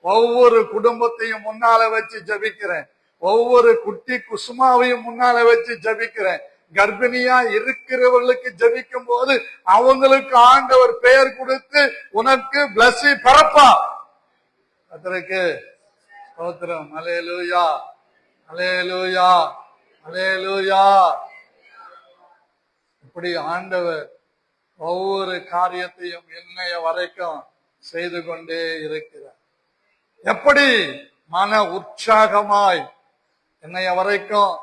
ஒவ்வொரு குடும்பத்தையும் முன்னால வச்சு ஜெபிக்கிறேன். ஒவ்வொரு குட்டி குசுமாவையும் முன்னால வச்சு ஜெபிக்கிறேன். கர்ப்பிணியா இருக்கிறவர்களுக்கு ஜெபிக்கும் போது அவங்களுக்கு ஆண்டவர் பெயர் கொடுத்து உனக்கு பிளஸி பிறப்பா. அதற்கு ஸ்தோத்திரம். அல்லேலூயா, அல்லேலூயா, அல்லேலூயா. இப்படி ஆண்டவர் ஒவ்வொரு காரியத்தையும் இன்னைய வரைக்கும் செய்து கொண்டே இருக்கிறார். எப்படி மன உற்சாகமாய் இன்னைய வரைக்கும்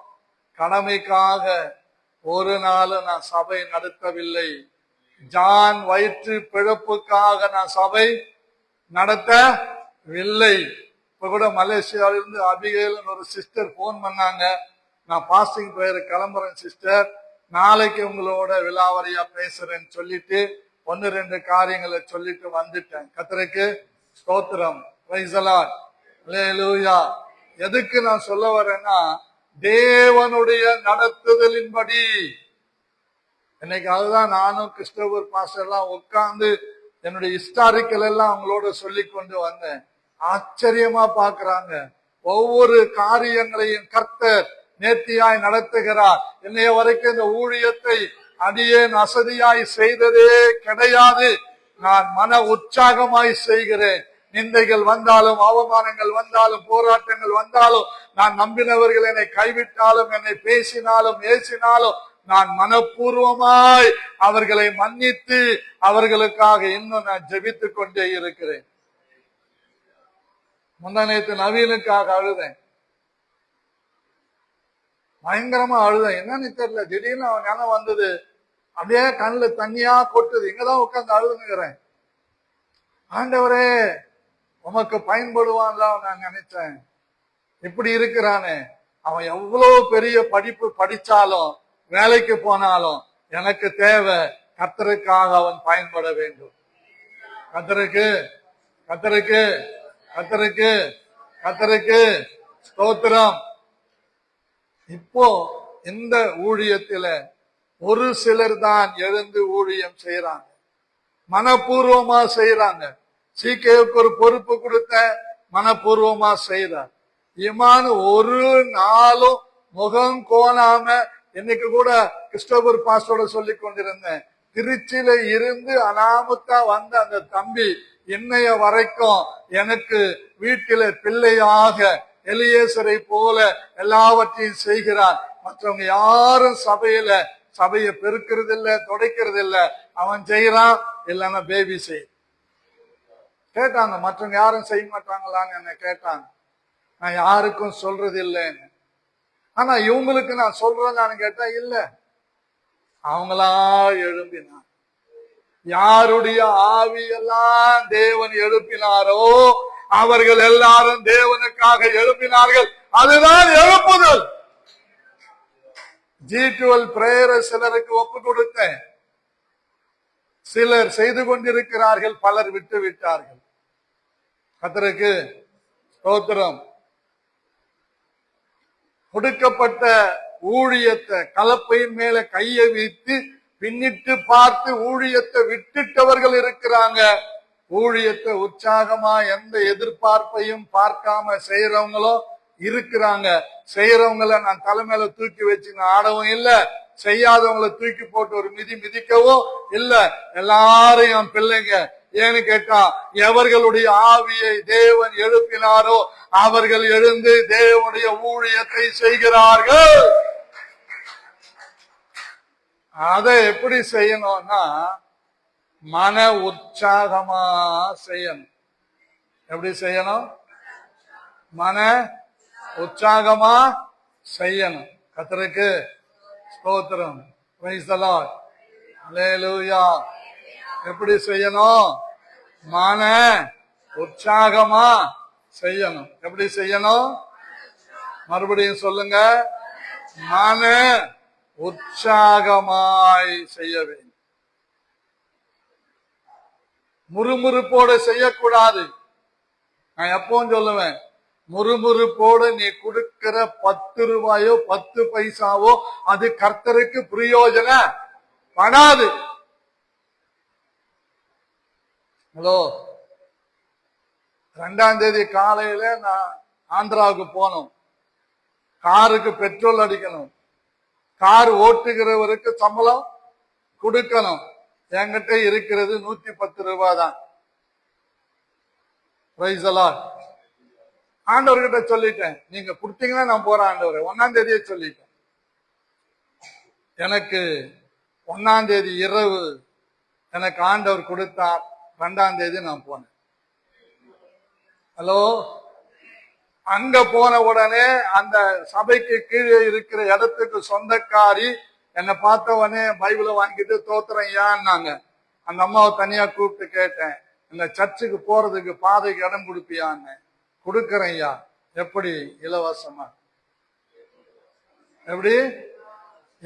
கடமைக்காக ஒரு நாள் நான் சபை நடத்தவில்லை. ஜான் வயிற்று பிழப்புக்காக நான் சபை நடத்தவில்லை. இப்ப கூட மலேசியாவிலிருந்து அபிகேல் ஒரு சிஸ்டர் போன் பண்ணாங்க. நான் பாஸ்டிங் பிரேயர் கிளம்புறேன் சிஸ்டர், நாளைக்கு உங்களோட விலாவரியா பேசுறேன்னு சொல்லிட்டு 1-2 காரியங்களை சொல்லிட்டு வந்துட்டேன். கர்த்தருக்கு ஸ்தோத்திரம். பிரைஸ் தி லார்ட், அல்லேலூயா. எதுக்கு நான் சொல்ல வரேன்னா, தேவனுடைய நடத்துதலின்படி. இன்னைக்கு அதுதான் நானும் கிறிஸ்தவர் பாஸ்டர் எல்லாம் உட்கார்ந்து என்னுடைய ஹிஸ்டாரிக்கல் எல்லாம் அவங்களோட சொல்லி கொண்டு வந்தேன். ஆச்சரியமா பாக்குறாங்க. ஒவ்வொரு காரியங்களையும் கர்த்தர் நேர்த்தியாய் நடத்துகிறார். இன்னைய வரைக்கும் இந்த ஊழியத்தை அடியேன் அசதியாய் செய்ததே கிடையாது. நான் மன உற்சாகமாய் செய்கிறேன். நிந்தைகள் வந்தாலும், அவமானங்கள் வந்தாலும், போராட்டங்கள் வந்தாலும், நான் நம்பினவர்கள் என்னை கைவிட்டாலும், என்னை பேசினாலும் ஏசினாலும், நான் மனப்பூர்வமாய் அவர்களை மன்னித்து அவர்களுக்காக இன்னும் நான் ஜெபித்துக் கொண்டே இருக்கிறேன். முந்தானேத்து நவீனுக்காக அழுதேன், பயங்கரமா அழுதேன். என்னன்னு தெரியல, திடீர்னு அவன் ஞானம் வந்தது, அப்படியே கண்ணுல தண்ணியா கொட்டுது. இங்கதான் உட்கார்ந்து அழுதுங்கிறேன். ஆண்டவரே, உமக்கு பயன்படுவான்ல நான் நினைச்சேன். இப்படி இருக்கிறானே, அவன் எவ்வளவு பெரிய படிப்பு படிச்சாலும் வேலைக்கு போனாலும் எனக்கு தேவை கர்த்தருக்காக அவன் பயன்பட வேண்டும். கர்த்தருக்கு கர்த்தருக்கு கர்த்தருக்கு கர்த்தருக்கு ஸ்தோத்திரம். இப்போ இந்த ஊழியத்தில ஒரு சிலர் தான் எழுந்து ஊழியம் செய்யறாங்க, மனப்பூர்வமா செய்யறாங்க. சீக்கேவுக்கு ஒரு பொறுப்பு கொடுத்த மனப்பூர்வமா செய்யறார். இமான் ஒரு நாளும் முகம் கோணாம, இன்னைக்கு கூட கிறிஸ்டோபர் பாஸ்டரோட சொல்லி கொண்டிருந்தேன், திருச்சியில இருந்து அனாமத்தா வந்த அந்த தம்பி இன்னைய வரைக்கும் எனக்கு வீட்டில பிள்ளையாக எலியேசரை போல எல்லாவற்றையும் செய்கிறார். மற்றவங்க யாரும் சபையை பெருக்கிறது இல்ல, துடைக்கிறது இல்ல, அவன் செய்யறான். இல்லைன்னா பேபி செய் கேட்டாங்க, மற்றவங்க யாரும் செய்ய மாட்டாங்களான்னு என்ன கேட்டாங்க. நான் யாருக்கும் சொல்றது இல்லைன்னு. ஆனா இவங்களுக்கு நான் சொல்றேன்னு கேட்டா இல்ல, அவங்களா எழும்பினார். யாருடைய ஆவியெல்லாம் தேவன் எழுப்பினாரோ அவர்கள் எல்லாரும் தேவனுக்காக எழுப்பினார்கள். அதுதான் எழுப்புதல். G12 பிரேயரை சிலருக்கு ஒப்பு கொடுத்தேன், சிலர் செய்து கொண்டிருக்கிறார்கள், பலர் விட்டு விட்டார்கள். கர்த்தருக்கு ஸ்தோத்திரம். கொடுக்கப்பட்ட ஊழியத்தை கலப்பையின் மேல கையை வைத்து பின்னிட்டு பார்த்து ஊழியத்தை விட்டுட்டவர்கள் இருக்கிறாங்க. ஊழியத்தை உற்சாகமா எந்த எதிர்பார்ப்பையும் பார்க்காம செய்யறவங்களும் இருக்கிறாங்க. செய்யறவங்களை நான் தலைமையில தூக்கி வச்சு நான் ஆடவும் இல்ல, செய்யாதவங்களை தூக்கி போட்டு ஒரு மிதிக்கவும் இல்ல. எல்லாரும் பிள்ளைங்க. ஏன்னு கேட்டா, எவர்களுடைய ஆவியை தேவன் எழுப்பினாரோ அவர்கள் எழுந்து தேவனுடைய ஊழியத்தை செய்கிறார்கள். அதை எப்படி செய்யணும்னா மன உற்சாகமா செய்யணும். எப்படி செய்யணும்? மன உற்சாகமா செய்யணும். கர்த்தருக்கு ஸ்தோத்திரம். Praise the Lord. ஹல்லேலூயா. எப்படி செய்யணும்? மன உற்சாகமா செய்யணும். எப்படி செய்யணும்? மறுபடியும் சொல்லுங்க. மன உற்சாகமாய் செய்ய வேண்டும். முறுமுறுப்போடு செய்யக்கூடாது. நான் எப்பவும் சொல்லுவேன், முறுமுறுப்போடு நீ கொடுக்கிற 10 ரூபாயோ 10 பைசாவோ அது கர்த்தருக்கு பிரயோஜனம் படாது. ஹலோ, 2ஆம் தேதி காலையில நான் ஆந்திராவுக்கு போனோம். காருக்கு பெட்ரோல் அடிக்கணும், கார் ஓட்டுகிறவருக்கு சம்பளம் கொடுக்கணும். என்கிட்ட இருக்கிறது 110 ரூபாய் தான். Price the Lord. ஆண்டவர்கிட்ட சொல்லிட்டேன், நீங்க கொடுத்தீங்கன்னா நான் போறேன் ஆண்டவரே. 1ஆம் தேதியே சொல்லிட்டேன். எனக்கு 1ஆம் தேதி இரவு எனக்கு ஆண்டவர் கொடுத்தார். 2ஆம் தேதி நான் போனேன். ஹலோ, அங்க போன உடனே அந்த சபைக்கு கீழே இருக்கிற இடத்துக்கு சொந்தக்காரி என்னை பார்த்தவனே பைபிளை வாங்கிட்டு தோத்துறேன் ஏன்னாங்க. அந்த அம்மாவை தனியா கூப்பிட்டு கேட்டேன், இந்த சர்ச்சுக்கு போறதுக்கு பாதைக்கு இடம் கொடுப்பியான்னு. கொடுக்கறேன் ஐயா. எப்படி? இலவசமா. எப்படி?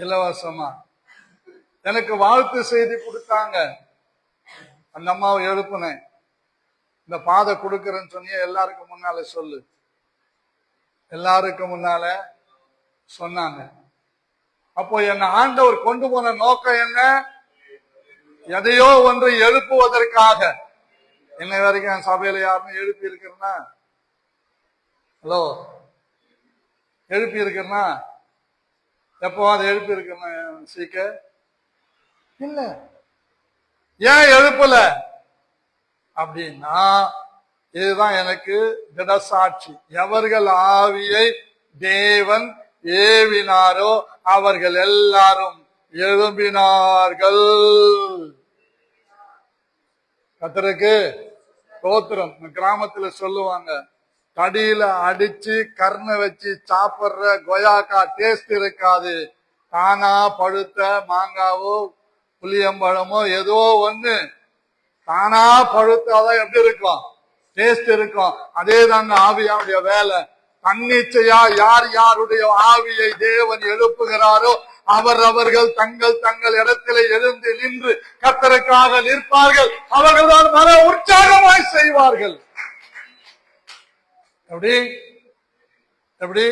இலவசமா. எனக்கு வாழ்த்து செய்தி கொடுத்தாங்க. அந்த அம்மாவை எழுப்புனேன், இந்த பாதை கொடுக்கறேன்னு சொன்னிய எல்லாருக்கும் முன்னால சொல்லு. எல்லாருக்கும் முன்னால சொன்னாங்க. அப்போ என்ன ஆண்டவர் கொண்டு போன நோக்கம் என்ன? எதையோ ஒன்றை எழுப்புவதற்காக. இன்னை வரைக்கும் என் சபையில யாருமே எழுப்பி இருக்கிறனா? ஹலோ, எழுப்பி இருக்கிறனா? எப்போ அதை எழுப்பி இருக்கிறனா? சீக்க இல்ல. ஏன் எழுப்பல அப்படின்னா, இதுதான் எனக்கு திடசாட்சி. எவர்கள் ஆவியை தேவன் ஏவினாரோ அவர்கள் எல்லாரும் எழும்பினார்கள். கர்த்தருக்கு ஸ்தோத்திரம். கிராமத்துல சொல்லுவாங்க, கடியில அடிச்சு கர்ண வச்சு சாப்பிடுற கொயாக்கா டேஸ்ட் இருக்காது. தானா பழுத்த மாங்காவோ புளியம்பழமோ ஏதோ ஒண்ணு தானா பழுத்தாதான் எப்படி இருக்கும்? டேஸ்ட் இருக்கும். அதே தாங்க ஆவியாவுடைய வேலை. தன்னிச்சையா யார் யாருடைய ஆவியை தேவன் எழுப்புகிறாரோ அவர்கள் தங்கள் தங்கள் இடத்திலே எழுந்து நின்று கர்த்தருக்காக நிற்பார்கள். அவர்கள் தான் மன உற்சாகமாய் செய்வார்கள். எப்படி? எப்படி?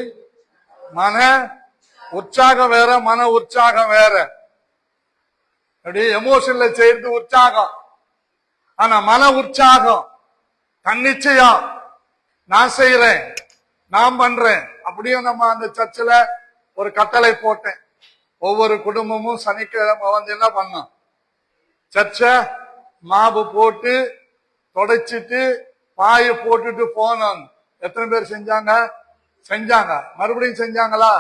மன உற்சாகம் வேற, மன உற்சாகம் வேற. அப்படி எமோஷன்ல செய்யறது உற்சாகம். ஆனா மன உற்சாகம், தன்னிச்சையா நான் செய்யறேன், நான் பண்றேன். அப்படியும் நம்ம அந்த சர்ச்சில் ஒரு கட்டளை போட்டேன். ஒவ்வொரு குடும்பமும் சனிக்கிழமை வந்து என்ன பண்ணோம், சர்ச்ச மாவு போட்டு தொடச்சிட்டு பாய போட்டுட்டு போனோம். எத்தனை பேர் செஞ்சாங்க? செஞ்சாங்க. மறுபடியும் செஞ்சாங்களா?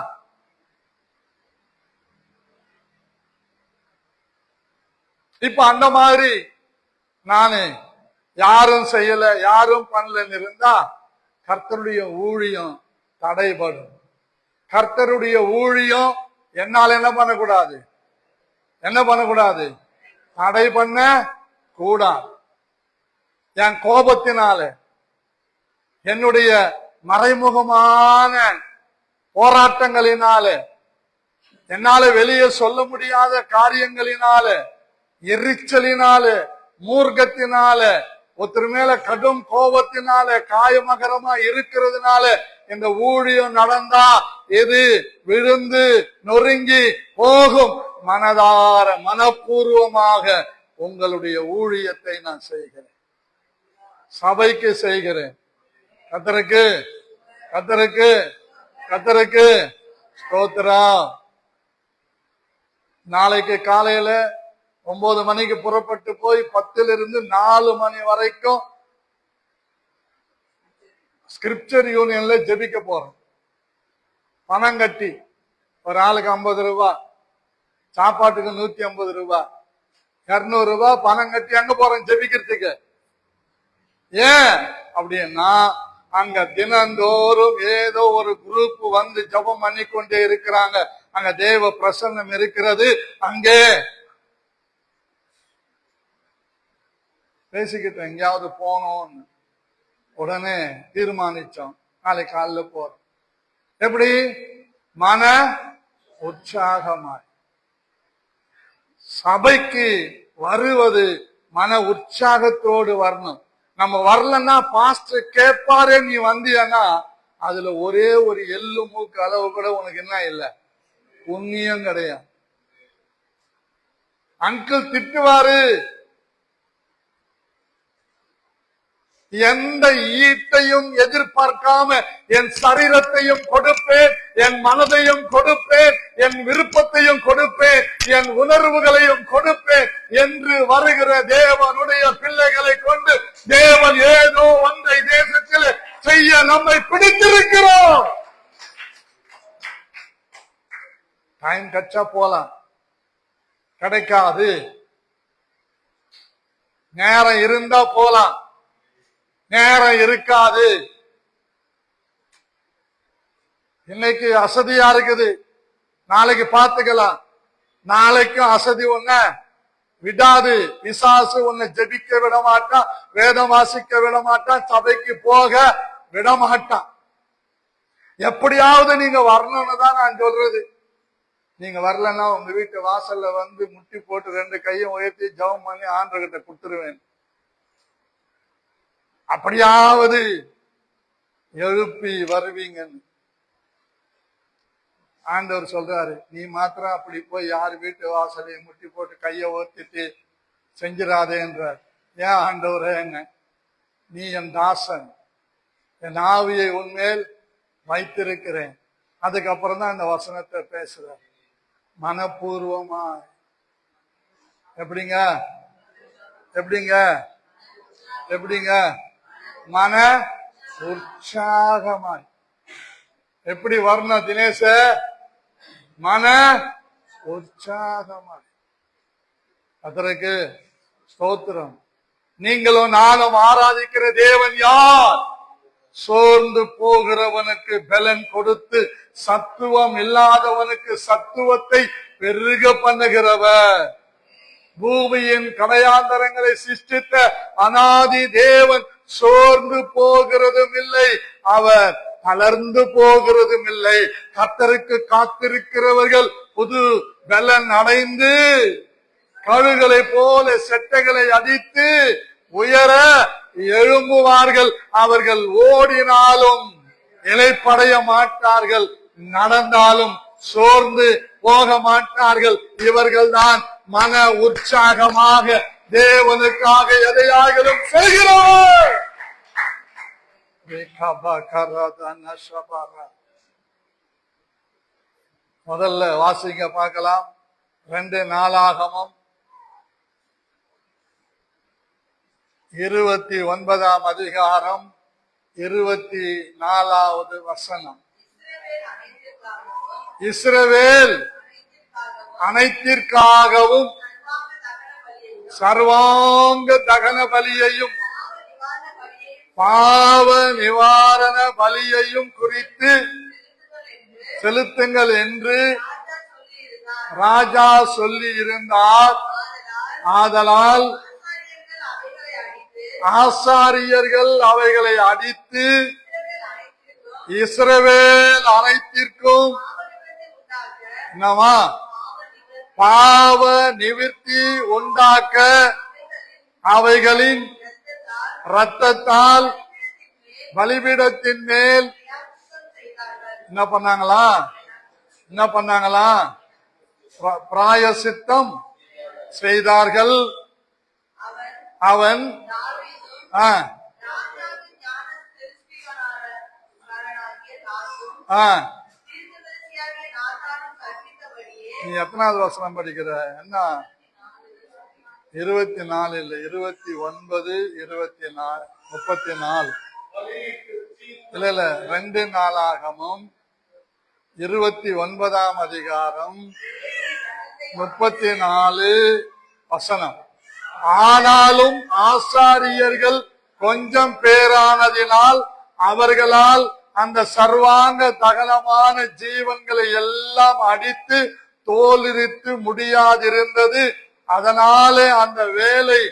இப்ப அந்த மாதிரி நானு யாரும் செய்யல, யாரும் பண்ணலன்னு இருந்தா கர்த்தருடைய ஊழியம் தடைபடும். கர்த்தருடைய ஊழியம் என்னால் என்ன பண்ணக்கூடாது, என்ன பண்ணக்கூடாது, தடை பண்ண கூடாது. என் கோபத்தினால, என்னுடைய மறைமுகமான போராட்டங்களினால, என்னால வெளியே சொல்ல முடியாத காரியங்களினால, எரிச்சலினால, மூர்க்கத்தினால, ஒருத்தர் மேல கடும் கோபத்தினால, காயமகரமா இருக்கிறதுனால இந்த ஊழியம் நடந்தா எது விழுந்து நொறுங்கி போகும். மனதார மனப்பூர்வமாக உங்களுடைய ஊழியத்தை நான் செய்கிறேன், சபைக்கு செய்கிறேன். கர்த்தருக்கு கர்த்தருக்கு கர்த்தருக்கு ஸ்தோத்திரம். நாளைக்கு காலையில 9 மணிக்கு புறப்பட்டு போய் 10 to 4 மணி வரைக்கும் ஸ்கிரிப்சர் யூனியன்ல ஜெபிக்க போறோம். பணம் கட்டி ஒரு ஆளுக்கு 50 ரூபாய், சாப்பாட்டுக்கு 150 ரூபாய், 200 ரூபாய் பணம் கட்டி அங்க போறோம் ஜெபிக்கிறதுக்கு. ஏன் அப்படின்னா அங்க தினந்தோறும் ஏதோ ஒரு குரூப் வந்து ஜெபம் பண்ணி கொண்டே இருக்கிறாங்க. அங்க தேவ பிரசன்னம் இருக்கிறது. அங்கே பேசிக்கிட்டு எங்கேயாவது போனோம்னு உடனே தீர்மானிச்சோம், நாளைக்கு காலைல போறோம். எப்படி? மன உற்சாகமாய். சபைக்கு வருவது மன உற்சாகத்தோடு வரணும். நம்ம வரலன்னா பாஸ்டர் கேட்பாரே, நீ வந்தியன்னா அதுல ஒரே ஒரு எள்ளு மூக்கு அளவு கூட உனக்கு என்ன இல்லை, புண்ணியம் கிடையாது. அங்கிள் திட்டுவாரு, எந்த ஈட்டையும் எதிர்பார்க்காம என் சரீரத்தையும் கொடுப்பேன், என் மனதையும் கொடுப்பேன், என் விருப்பத்தையும் கொடுப்பேன், என் உணர்வுகளையும் கொடுப்பேன் என்று வருகிற தேவனுடைய பிள்ளைகளை கொண்டு தேவன் ஏதோ ஒன்றை தேசத்தில் செய்ய நம்மை பிடித்திருக்கிறோம். டைம் கச்சா போலாம், கிடைக்காது. நேரம் இருந்தா போலாம், நேரம் இருக்காது. இன்னைக்கு அசதியா இருக்குது, நாளைக்கு பார்த்துக்கலாம். நாளைக்கும் அசதி ஒண்ண விடாது. பிசாசு உன்னை ஜெபிக்க விட மாட்டான், வேதம் வாசிக்க விட மாட்டான், சபைக்கு போக விட மாட்டான். எப்படியாவது நீங்க வரணும்னு தான் நான் சொல்றது. நீங்க வரலன்னா உங்க வீட்டு வாசல்ல வந்து முட்டி போட்டு 2 கையும் உயர்த்தி ஜெபம் பண்ணி ஆண்டவர்கிட்ட கொடுத்துருவேன். அப்படியாவது எழுப்பி வருவீங்கன்னு ஆண்டவர் சொல்றாரு. நீ மாத்திரம் அப்படி போய் யார் வீட்டு வாசலையும் முட்டி போட்டு கையை ஓர்த்திட்டு செஞ்சிடாதே என்றார். ஏன் ஆண்டவரே? என்ன, நீ என் தாசன், என் ஆவியை உன்மேல் வைத்திருக்கிறேன். அதுக்கப்புறம் தான் இந்த வசனத்தை பேசுறார். மனப்பூர்வமா எப்படிங்க, எப்படிங்க, எப்படிங்க? மன உற்சாகமாய். எப்படி வரணும் தினேஷ? மன உற்சாகமாய். அதற்கு ஸ்தோத்திரம். நீங்களும் நானும் ஆராதிக்கிற தேவன் யார்? சோர்ந்து போகிறவனுக்கு பலன் கொடுத்து சத்துவம் இல்லாதவனுக்கு சத்துவத்தை பெருக பண்ணுகிறவர். பூமியின் கடையாந்தரங்களை சிருஷ்டித்த அநாதி தேவன் சோர்ந்து போகிறதும் இல்லை, அவர் தளர்ந்து போகிறதும் இல்லை. கர்த்தருக்கு காத்திருக்கிறவர்கள் புது பலன் அடைந்து கழுகளை போல செட்டைகளை அடித்து உயர எழும்புவார்கள். அவர்கள் ஓடினாலும் இளைப்படைய மாட்டார்கள், நடந்தாலும் சோர்ந்து போக மாட்டார்கள். இவர்கள் தான் மன உற்சாகமாக தேவனுக்காக எதையாகிலும் செய்கிறோம். முதல்ல வாசிங்க பார்க்கலாம். 2 நாளாகமம் 29ஆம் அதிகாரம் 24வது வசனம். இஸ்ரவேல் அனைத்திற்காகவும் சர்வாங்க தகன பலியையும் பாவ நிவாரண பலியையும் குறித்து செலுத்துங்கள் என்று ராஜா சொல்லி இருந்தார். ஆதலால் ஆசாரியர்கள் அவைகளை அடித்து இஸ்ரவேல் அனைத்திற்கும் பாவ நிவிர்த்தி உண்டாக்க அவைகளின் இரத்தத்தால் பலிபீடத்தின் மேல் என்ன பண்ணாங்களா பிராயசித்தம் செய்தார்கள். அவன் நீ எத்தனாவது வசனம் படிக்கிற? என்ன 24 இல்ல 29, 24, 34 இல்ல 2 நாளாகமும் 29ஆம் அதிகாரம் 34 வசனம். ஆனாலும் ஆசாரியர்கள் கொஞ்சம் பேரானதினால் அவர்களால் அந்த சர்வாங்க தகனமான ஜீவன்களை எல்லாம் அடித்து தோலுரித்து முடியாதிருந்தது. அதனாலே அந்த வேலை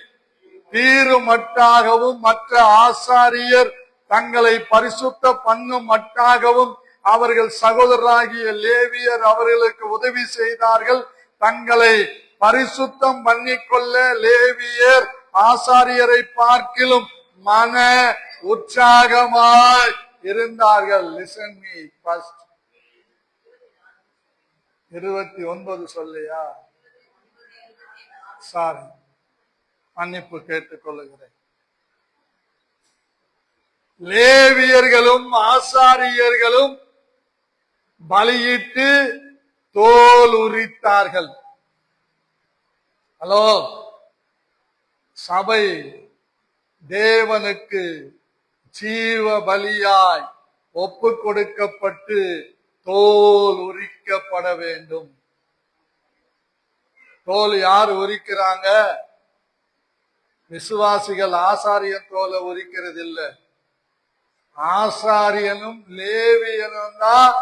தீருமட்டாகவும் மற்ற ஆசாரியர் தங்களை பரிசுத்த பண்ணும் மட்டாகவும் அவர்கள் சகோதரராகிய லேவியர் அவர்களுக்கு உதவி செய்தார்கள். தங்களை பரிசுத்தம் பண்ணிக்கொள்ள லேவியர் ஆசாரியரை பார்க்கிலும் மன உற்சாகமாய் இருந்தார்கள். Listen me first. 29 சொல்லியா? சாரி, மன்னிப்பு கேட்டுக் கொள்ளுகிறேன். லேவியர்களும் ஆசாரியர்களும் பலியிட்டு தோல் உரித்தார்கள். ஹலோ, சபை தேவனுக்கு ஜீவ பலியாய் ஒப்பு கொடுக்கப்பட்டு தோல் உரிக்கப்பட வேண்டும். தோல் யார் உரிக்கிறாங்க? விசுவாசிகள். ஆசாரியன் தோலை உரிக்கிறது இல்ல. ஆசாரியனும் லேவியனும் தான்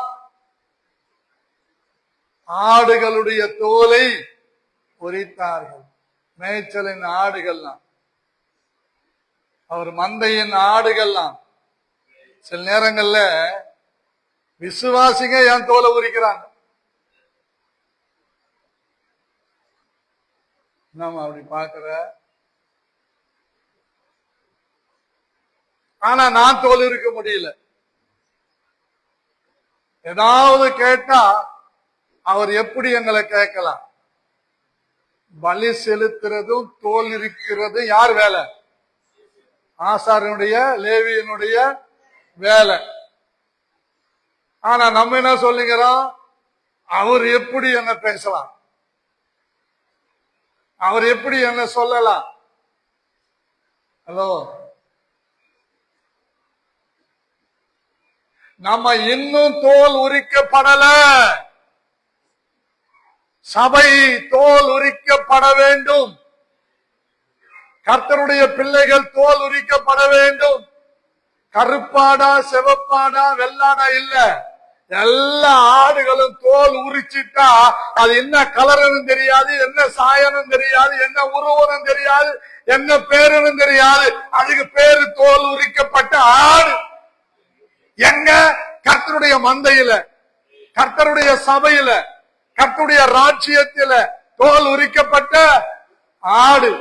ஆடுகளுடைய தோலை உரித்தார்கள். மேய்ச்சலின் ஆடுகள்லாம், அவர் மந்தையின் ஆடுகள்லாம். சில நேரங்கள்ல விசுவாசிங்க என் தோலை உரிக்கிறாங்க. நம்ம அப்படி பாக்குற, ஆனா நான் தோல் இருக்க முடியல. ஏதாவது கேட்டா அவர் எப்படி எங்களை கேட்கலாம்? பலி செலுத்துறதும் தோல் இருக்கிறதும் யார் வேலை? ஆசாரியனுடைய லேவியனுடைய வேலை. ஆனா நம்ம என்ன சொல்லுகிறோம்? அவர் எப்படி என்ன பேசலாம்? அவர் எப்படி என்ன சொல்லலாம்? ஹலோ, நம்ம இன்னும் தோல் உரிக்கப்படல. சபை தோல் உரிக்கப்பட வேண்டும். கர்த்தருடைய பிள்ளைகள் தோல் உரிக்கப்பட வேண்டும். கருப்பாடா சிவப்பாடா வெள்ளாடா இல்ல, எல்லா ஆடுகளும் தோல் உரிச்சிட்டா அது என்ன கலர்னு தெரியாது, என்ன சாயனும் தெரியாது, என்ன உருவனும் தெரியாது, என்ன பேருன்னு தெரியாது. அதுக்கு பேரு தோல் உரிக்கப்பட்ட ஆடு. எங்க? கர்த்தருடைய மந்தையில, கர்த்தருடைய சபையில, கர்த்தருடைய ராஜ்யத்தில தோல் உரிக்கப்பட்ட ஆடு.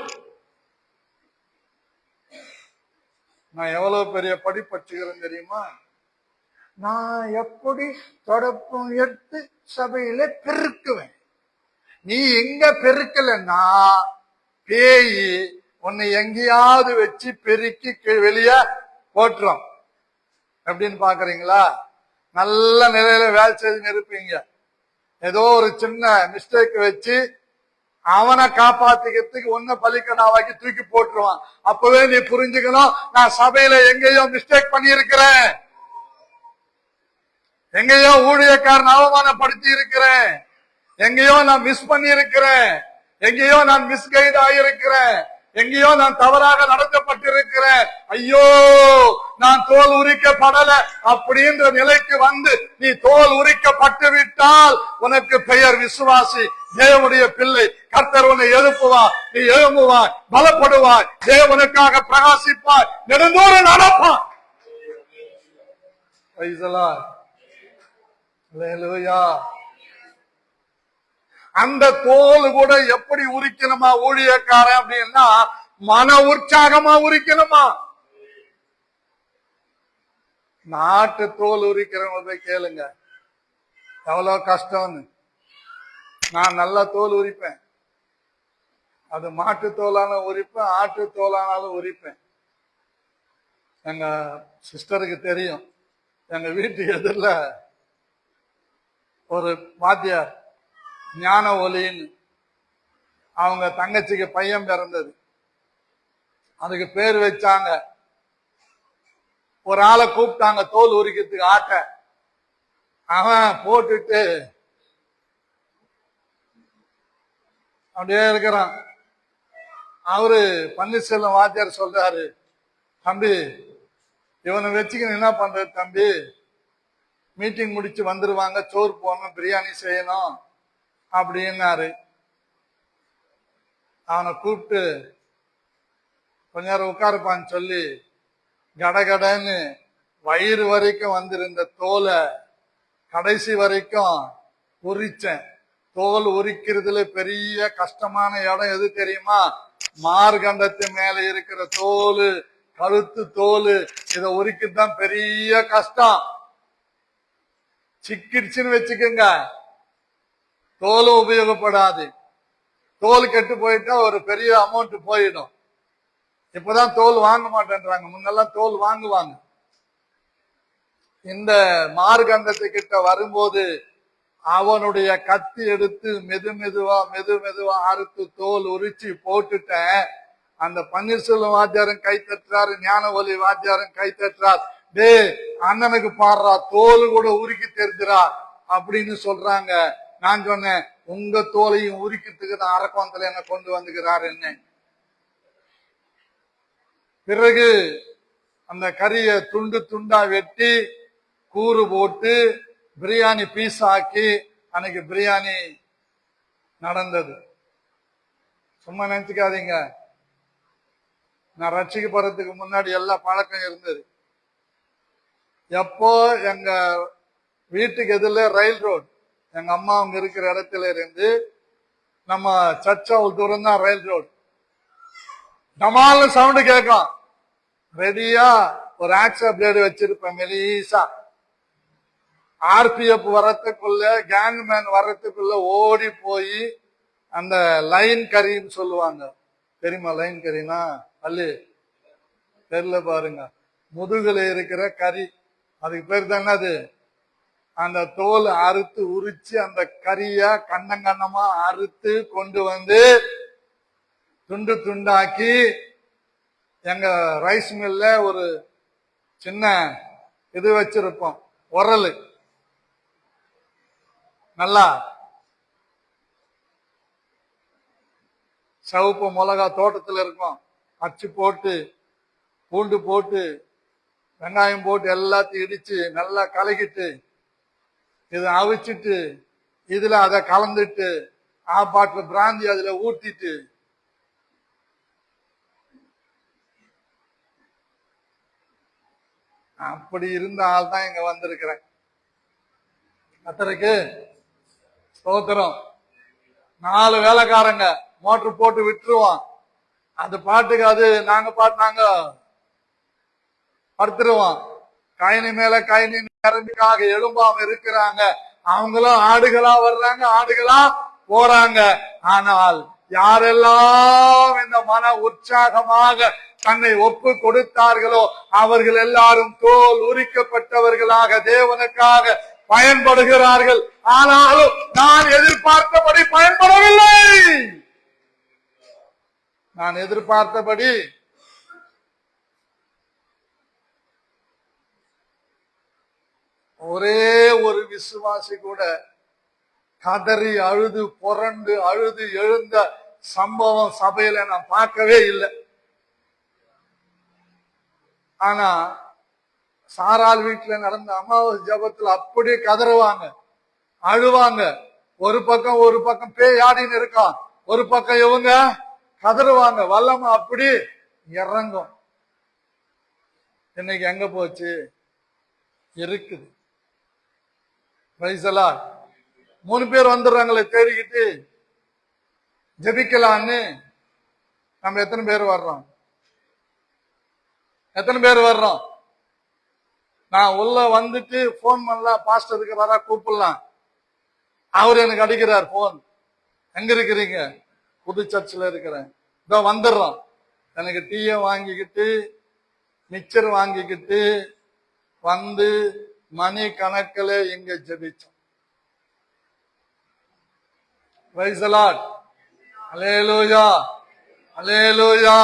நான் எவ்வளவு பெரிய படிப்பற்றுகிறேன் தெரியுமா? நான் எப்படி தொடப்பம் எடுத்து சபையில பெருக்குவேன், நீ எங்க பெருக்கலன்னா பேய் உன்னை எங்கேயாவது வச்சு பெருக்கி வெளிய போட்டுரும். எப்படின்னு பாக்குறீங்களா? நல்ல நிலையில வேலை செய்து இருப்பீங்க, ஏதோ ஒரு சின்ன மிஸ்டேக் வச்சு அவனை காப்பாத்திக்கிறதுக்கு ஒன்ன பலிக்கடாவாக்கி தூக்கி போட்டுருவான். அப்பவே நீ புரிஞ்சுக்கணும், நான் சபையில எங்கேயோ மிஸ்டேக் பண்ணி இருக்கிறேன், எங்கேயோ ஊழியக்காரன் அவமானப்படுத்தி இருக்கிறேன், எங்கேயோ நான் மிஸ் பண்ணி இருக்கிறேன், எங்கேயோ நான் மிஸ்கைட் ஆகியிருக்கிறேன், எங்கேயோ நான் தவறாக நடத்தப்பட்டிருக்கிறேன், ஐயோ நான் தோல் உரிக்கப்படல அப்படின்ற நிலைக்கு வந்து நீ தோல் உரிக்கப்பட்டு விட்டால் உனக்கு பெயர் விசுவாசி, தேவனுடைய பிள்ளை. கர்த்தர் உன்னை எழுப்புவார், நீ எழும்புவாய், பலப்படுவாய், தேவனுக்காக பிரகாசிப்பாய், நெடுந்தோறும் நடப்பாய். அந்த தோல் கூட எப்படி உரிக்கணுமா ஊழியக்காரன் அப்படின்னா, மன உற்சாகமா உரிக்கணுமா. நாட்டு தோல் உரிக்கிறவங்க போய் கேளுங்க எவ்வளவு கஷ்டம்னு. நான் நல்ல தோல் உரிப்பேன், அது மாட்டு தோலான உரிப்பேன், ஆட்டு தோலானாலும் உரிப்பேன். எங்க சிஸ்டருக்கு தெரியும், எங்க வீட்டுக்கு எதிரில் ஒரு வாத்தியார் ஞான ஒலின்னு, அவங்க தங்கச்சிக்கு பையன் பிறந்தது, அதுக்கு பேர் வச்சாங்க. ஒரு ஆளை கூப்பிட்டாங்க தோல் உரிக்கிறதுக்கு ஆட்ட. அவன் போட்டுட்டு அப்படியே இருக்கிறான். அவரு பன்னீர்செல்வம் வாத்தியார் சொல்றாரு, தம்பி இவனை வச்சுக்கணும் என்ன பண்றது தம்பி, மீட்டிங் முடிச்சு வந்துருவாங்க, சோறு போடணும், பிரியாணி செய்யணும் அப்படின்னாரு. அவனை கூப்பிட்டு கொஞ்ச நேரம் உட்காருப்பான்னு சொல்லி கடகடன்னு வயிறு வரைக்கும் வந்திருந்த தோலை கடைசி வரைக்கும் உரிச்சேன். தோல் உரிக்கிறதுல பெரிய கஷ்டமான இடம் எது தெரியுமா? மார்கண்டத்து மேல இருக்கிற தோல், கழுத்து தோல், இதை உரிக்கத்தான் பெரிய கஷ்டம். சிக்கிடுச்சுன்னு வச்சுக்கோங்க, தோலும் உபயோகப்படாது. தோல் கெட்டு போயிட்டா ஒரு பெரிய அமௌண்ட் போயிடும். இப்பதான் தோல் வாங்க மாட்டேன்றாங்க, முன்னெல்லாம் தோல் வாங்குவாங்க. இந்த மார்கண்டத்துக்கிட்ட வரும்போது அவனுடைய கத்தி எடுத்து மெது மெதுவா அறுத்து தோல் உரிச்சு போட்டுட்டேன். அந்த பன்னீர்செல்வம் வாத்தியாரும் கை தட்டுறாரு, ஞான ஒலி வாத்தியாரும் கை தட்டுறார். டே அண்ணனுக்கு பாடுறா, தோல் கூட உரிக்க தெரிஞ்சுறா அப்படின்னு சொல்றாங்க. நான் சொன்னேன், உங்க தோலையும் உரிக்கிறதுக்கு தான் அரக்கோணத்துல என்ன கொண்டு வந்துக்கிறாரு என்ன. பிறகு அந்த கறியை துண்டு துண்டா வெட்டி கூறு போட்டு பிரியாணி பீஸ் ஆக்கி அன்னைக்கு பிரியாணி நடந்தது. சும்மா நினைச்சுக்காதீங்க, நான் ரட்சிக்கப்படுறதுக்கு முன்னாடி எல்லா பழக்கம் இருந்தது. எப்போ எங்க வீட்டுக்கு எதிரில ரயில் ரோடு, எங்க அம்மா அவங்க இருக்கிற இடத்துல இருந்து நம்ம சர்ச் அவ்வளவு தூரம் தான் ரயில் ரோடு. டமால்னு சவுண்டு கேட்கும். ரெடியா ஒரு ஆக்ஸா பிளேடு வச்சிருப்பேன் மெலிசா. ஆர்பிஎஃப் வரத்துக்குள்ள, கேங்மேன் வரத்துக்குள்ள ஓடி போய் அந்த லைன் கறின்னு சொல்லுவாங்க, தெரியுமா? லைன் கறினா அல்லு தெரியல பாருங்க, முதுகுல இருக்கிற கறி, அதுக்கு பேர் தான் என்னது? அந்த தோல் அறுத்து உரிச்சு அந்த கறிய கண்ணங்கண்ணமா அறுத்து கொண்டு வந்து துண்டு துண்டாக்கி எங்க ரைஸ் மில்ல ஒரு சின்ன இது வச்சிருப்போம், உரல். நல்லா சவுப்பு மிளகா தோட்டத்துல இருக்கும், அச்சு போட்டு பூண்டு போட்டு வெங்காயம் போட்டு எல்லாத்தையும் இடிச்சு நல்லா கலக்கிட்டு இதை அவிச்சிட்டு இதுல அதை கலந்துட்டு ஆப்பாட்டுல பிராந்தி அதுல ஊத்திட்டு அப்படி இருந்த ஆள் தான் இங்க வந்திருக்கிறேன். கர்த்தருக்கு ஸ்தோத்திரம். 4 வேலைக்காரங்க மோட்டர் போட்டு விட்டுருவோம், அது பாட்டுக்கு அது நாங்க படுத்துருவோம். கயனி மேல கயனி நிரம்பிக்காக எழும்பாம இருக்கிறாங்க. அவங்களும் ஆடுகளா வர்றாங்க, ஆடுகளா போறாங்க. ஆனால் யாரெல்லாம் இந்த மன உற்சாகமாக தன்னை ஒப்பு கொடுத்தார்களோ அவர்கள் எல்லாரும் தோல் உரிக்கப்பட்டவர்களாக தேவனுக்காக பயன்படுகிறார்கள். ஆனாலும் நான் எதிர்பார்த்தபடி பயன்படவில்லை. நான் எதிர்பார்த்தபடி ஒரே ஒரு விசுவாசி கூட கதறி அழுது புரண்டு அழுது எழுந்த சம்பவம் சபையில நான் பார்க்கவே இல்லை. ஆனா சாரால் வீட்டுல நடந்த அமாவாசை ஜபத்துல அப்படியே கதறுவாங்க, அழுவாங்க. ஒரு பக்கம் பேய் ஆடின்னு இருக்கான், ஒரு பக்கம் இவங்க கதறுவாங்க. வல்லமா அப்படி இறங்கும். இன்னைக்கு எங்க போச்சு? இருக்குது. 3 பேர் வந்துடுறாங்களே தேடிக்கிட்டு ஜெபிக்கலான்னு. நம்ம எத்தனை பேர் வர்றோம்? நான் உள்ள வந்துட்டு போன் பண்ணலாம், பாஸ்டர் இருக்கிறாரா கூப்பிடலாம். அவரு எனக்கு அடிக்கிறார் போன். எங்க இருக்கிறீங்க? புது சர்ச்சில் இருக்கிறேன். இதோ வந்துடுறோம். எனக்கு டீயை வாங்கிக்கிட்டு மிக்சர் வாங்கிக்கிட்டு வந்து மணி கணக்கில் இங்க ஜெபிச்சோம். Price the Lord. அல்லேலூயா, அல்லேலூயா,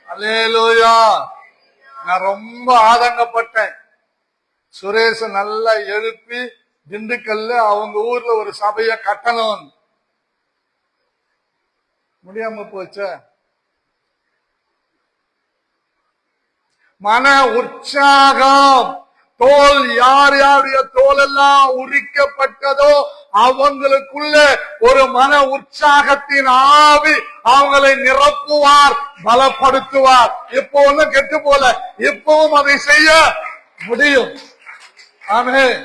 அல்லேலூயா. நான் ரொம்ப ஆதங்கப்பட்டேன். சுரேஷ நல்லா எழுப்பி திண்டுக்கல்ல அவங்க ஊர்ல ஒரு சபைய கட்டணும். முடியாம போச்ச. மன உற்சாகம். தோல் யார் யாருடைய தோல் எல்லாம் உரிக்கப்பட்டதோ அவங்களுக்குள்ள ஒரு மன உற்சாகத்தின் ஆவி அவங்களை நிரப்புவார், பலப்படுத்துவார். இப்போ ஒன்னும் கெட்டு போல, இப்பவும் அதை செய்ய முடியும். ஆமென்.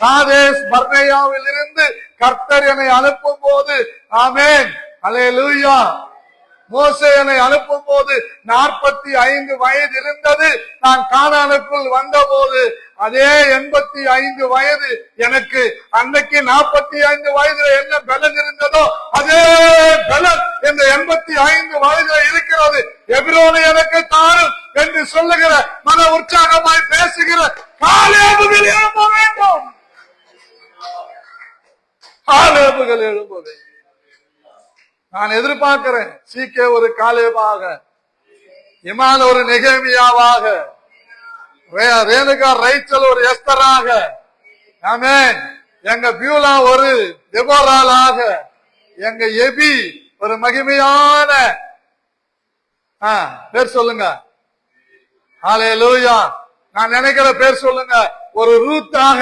காதேஸ் பர்னேயாவில் இருந்து கர்த்தர் என்னை அனுப்பும் போது, ஆமென், அல்லேலூயா. மோசே என்னை அனுப்பும் போது 45 வயது இருந்தது. நான் கானானுக்குள் வந்த போது அதே 85 வயது எனக்கு. அன்னைக்கு 45 வயதுல என்ன பலன் இருந்ததோ அதே பலன் இந்த 85 வயதுல இருக்கிறது. எபிரோனை எனக்கு தாரும் என்று சொல்லுகிற மன உற்சாகமாய் பேசுகிற காலேபுகள் எழும்ப வேண்டும். காலேபுகள் எழும்ப வேண்டும். நான் எதிர்பார்க்கிறேன். சீக்கே ஒரு காலேபாக, இமான் ஒரு நெகேமியாவாக, ரேணுகா ரைச்சல் ஒரு எஸ்தராக, ஆமென், எங்க பியூலா ஒரு தெபோராலாக, எங்க எபி ஒரு மகிமையான பேர் சொல்லுங்க. ஹல்லேலூயா. நான் நினைக்கிற பேர் சொல்லுங்க. ஒரு ரூத்தாக.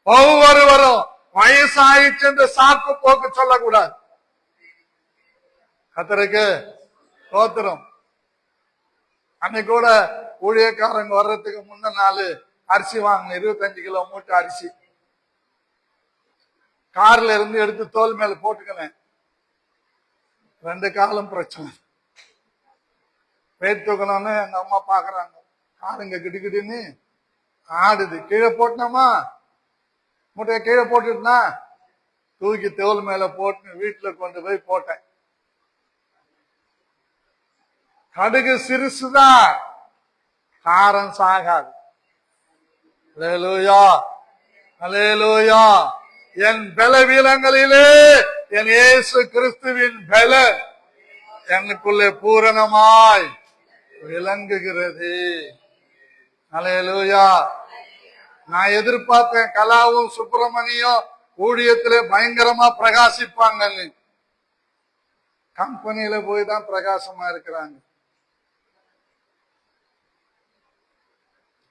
ஒவ்வொருவரும் வயசாயிடுச்சு என்று சாக்கு போக்கு சொல்லக்கூடாது. கர்த்தருக்கு ஸ்தோத்திரம். அன்னைக்கு கூட ஊழியக்காரங்க வர்றதுக்கு முன்ன நாள் அரிசி வாங்கின 25 கிலோ மூட்டை அரிசி கார்ல இருந்து எடுத்து தோல் மேல போட்டுக்கினேன். 2 காலம் பிரச்சனை. வெயிட் தூக்கணும்னு எங்க அம்மா பாக்குறாங்க. காருங்க கிடுகிடுன்னு ஆடுது. கீழே போட்டோமா, மூட்டையை கீழே போட்டுட்டுனா தூக்கி தோல் மேல போட்டு வீட்டுல கொண்டு போய் போட்டேன். கடுகு சிறுசுதான், காரம் சாகாது. அல்லேலூயா, அல்லேலூயா. என் பலவீனங்களிலே என் இயேசு கிறிஸ்துவின் பல எனக்குள்ளே பூரணமாய் விளங்குகிறது. அல்லேலூயா. நான் எதிர்பார்த்தேன் கலாவும் சுப்பிரமணியம் ஊழியத்திலே பயங்கரமா பிரகாசிப்பாங்க. கம்பெனியில போய் தான் பிரகாசமா இருக்கிறாங்க.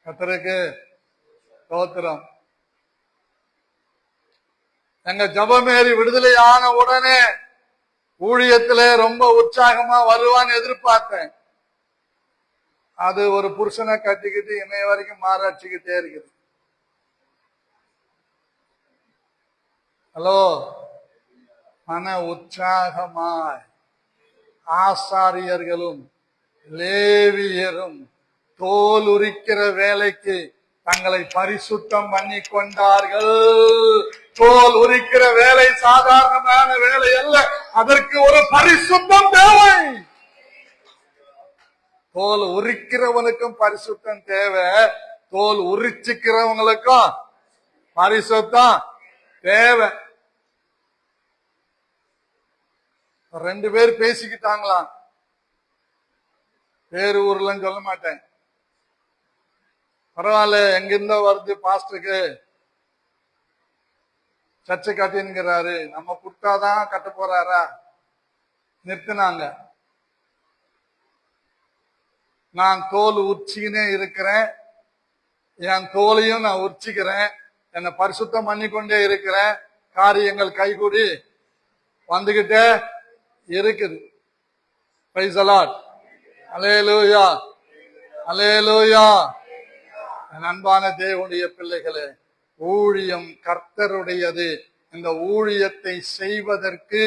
கர்த்தருக்கு ஸ்தோத்திரம். எங்க ஜெபமேரி விடுதலையான உடனே ஊழியத்திலே ரொம்ப உற்சாகமா வருவான்னு எதிர்பார்த்தேன். அது ஒரு புருஷனை கட்டிக்கிட்டு இன்னைய வரைக்கும் மாறாட்சிக்கிட்டே இருக்குது. ஹலோ. மன உற்சாகமாய் ஆசாரியர்களும் லேவியரும் தோல் உரிக்கிற வேலைக்கு தங்களை பரிசுத்தம் பண்ணி கொண்டார்கள். தோல் உரிக்கிற வேலை சாதாரணமான வேலை அல்ல, அதற்கு ஒரு பரிசுத்தம் தேவை. தோல் உரிக்கிறவனுக்கும் பரிசுத்தம் தேவை, தோல் உரிச்சுக்கிறவங்களுக்கும் பரிசுத்தம் தேவை. ரெண்டு பேர் பேசிக்கிட்டாங்களாம், வேறு ஊர்லன்னு சொல்ல மாட்டேன், பரவாயில்ல எங்கிருந்தோ வருது பாஸ்டருக்கு சர்ச்சை காட்டின்கிறாரு, நம்ம புட்டாதான் கட்ட போறாரா, நிறுத்தினாங்க. நான் தோல் உச்சிக்கினே இருக்கிறேன், என் தோலையும் நான் உச்சிக்கிறேன், என்னை பரிசுத்தம் பண்ணி கொண்டே இருக்கிறேன், காரியங்கள் கைகூடி வந்துகிட்டே இருக்குது. Praise the Lord. Hallelujah, hallelujah. அன்பான தேவனுடைய பிள்ளைகளே, ஊழியம் கர்த்தருடையது. இந்த ஊழியத்தை செய்வதற்கு,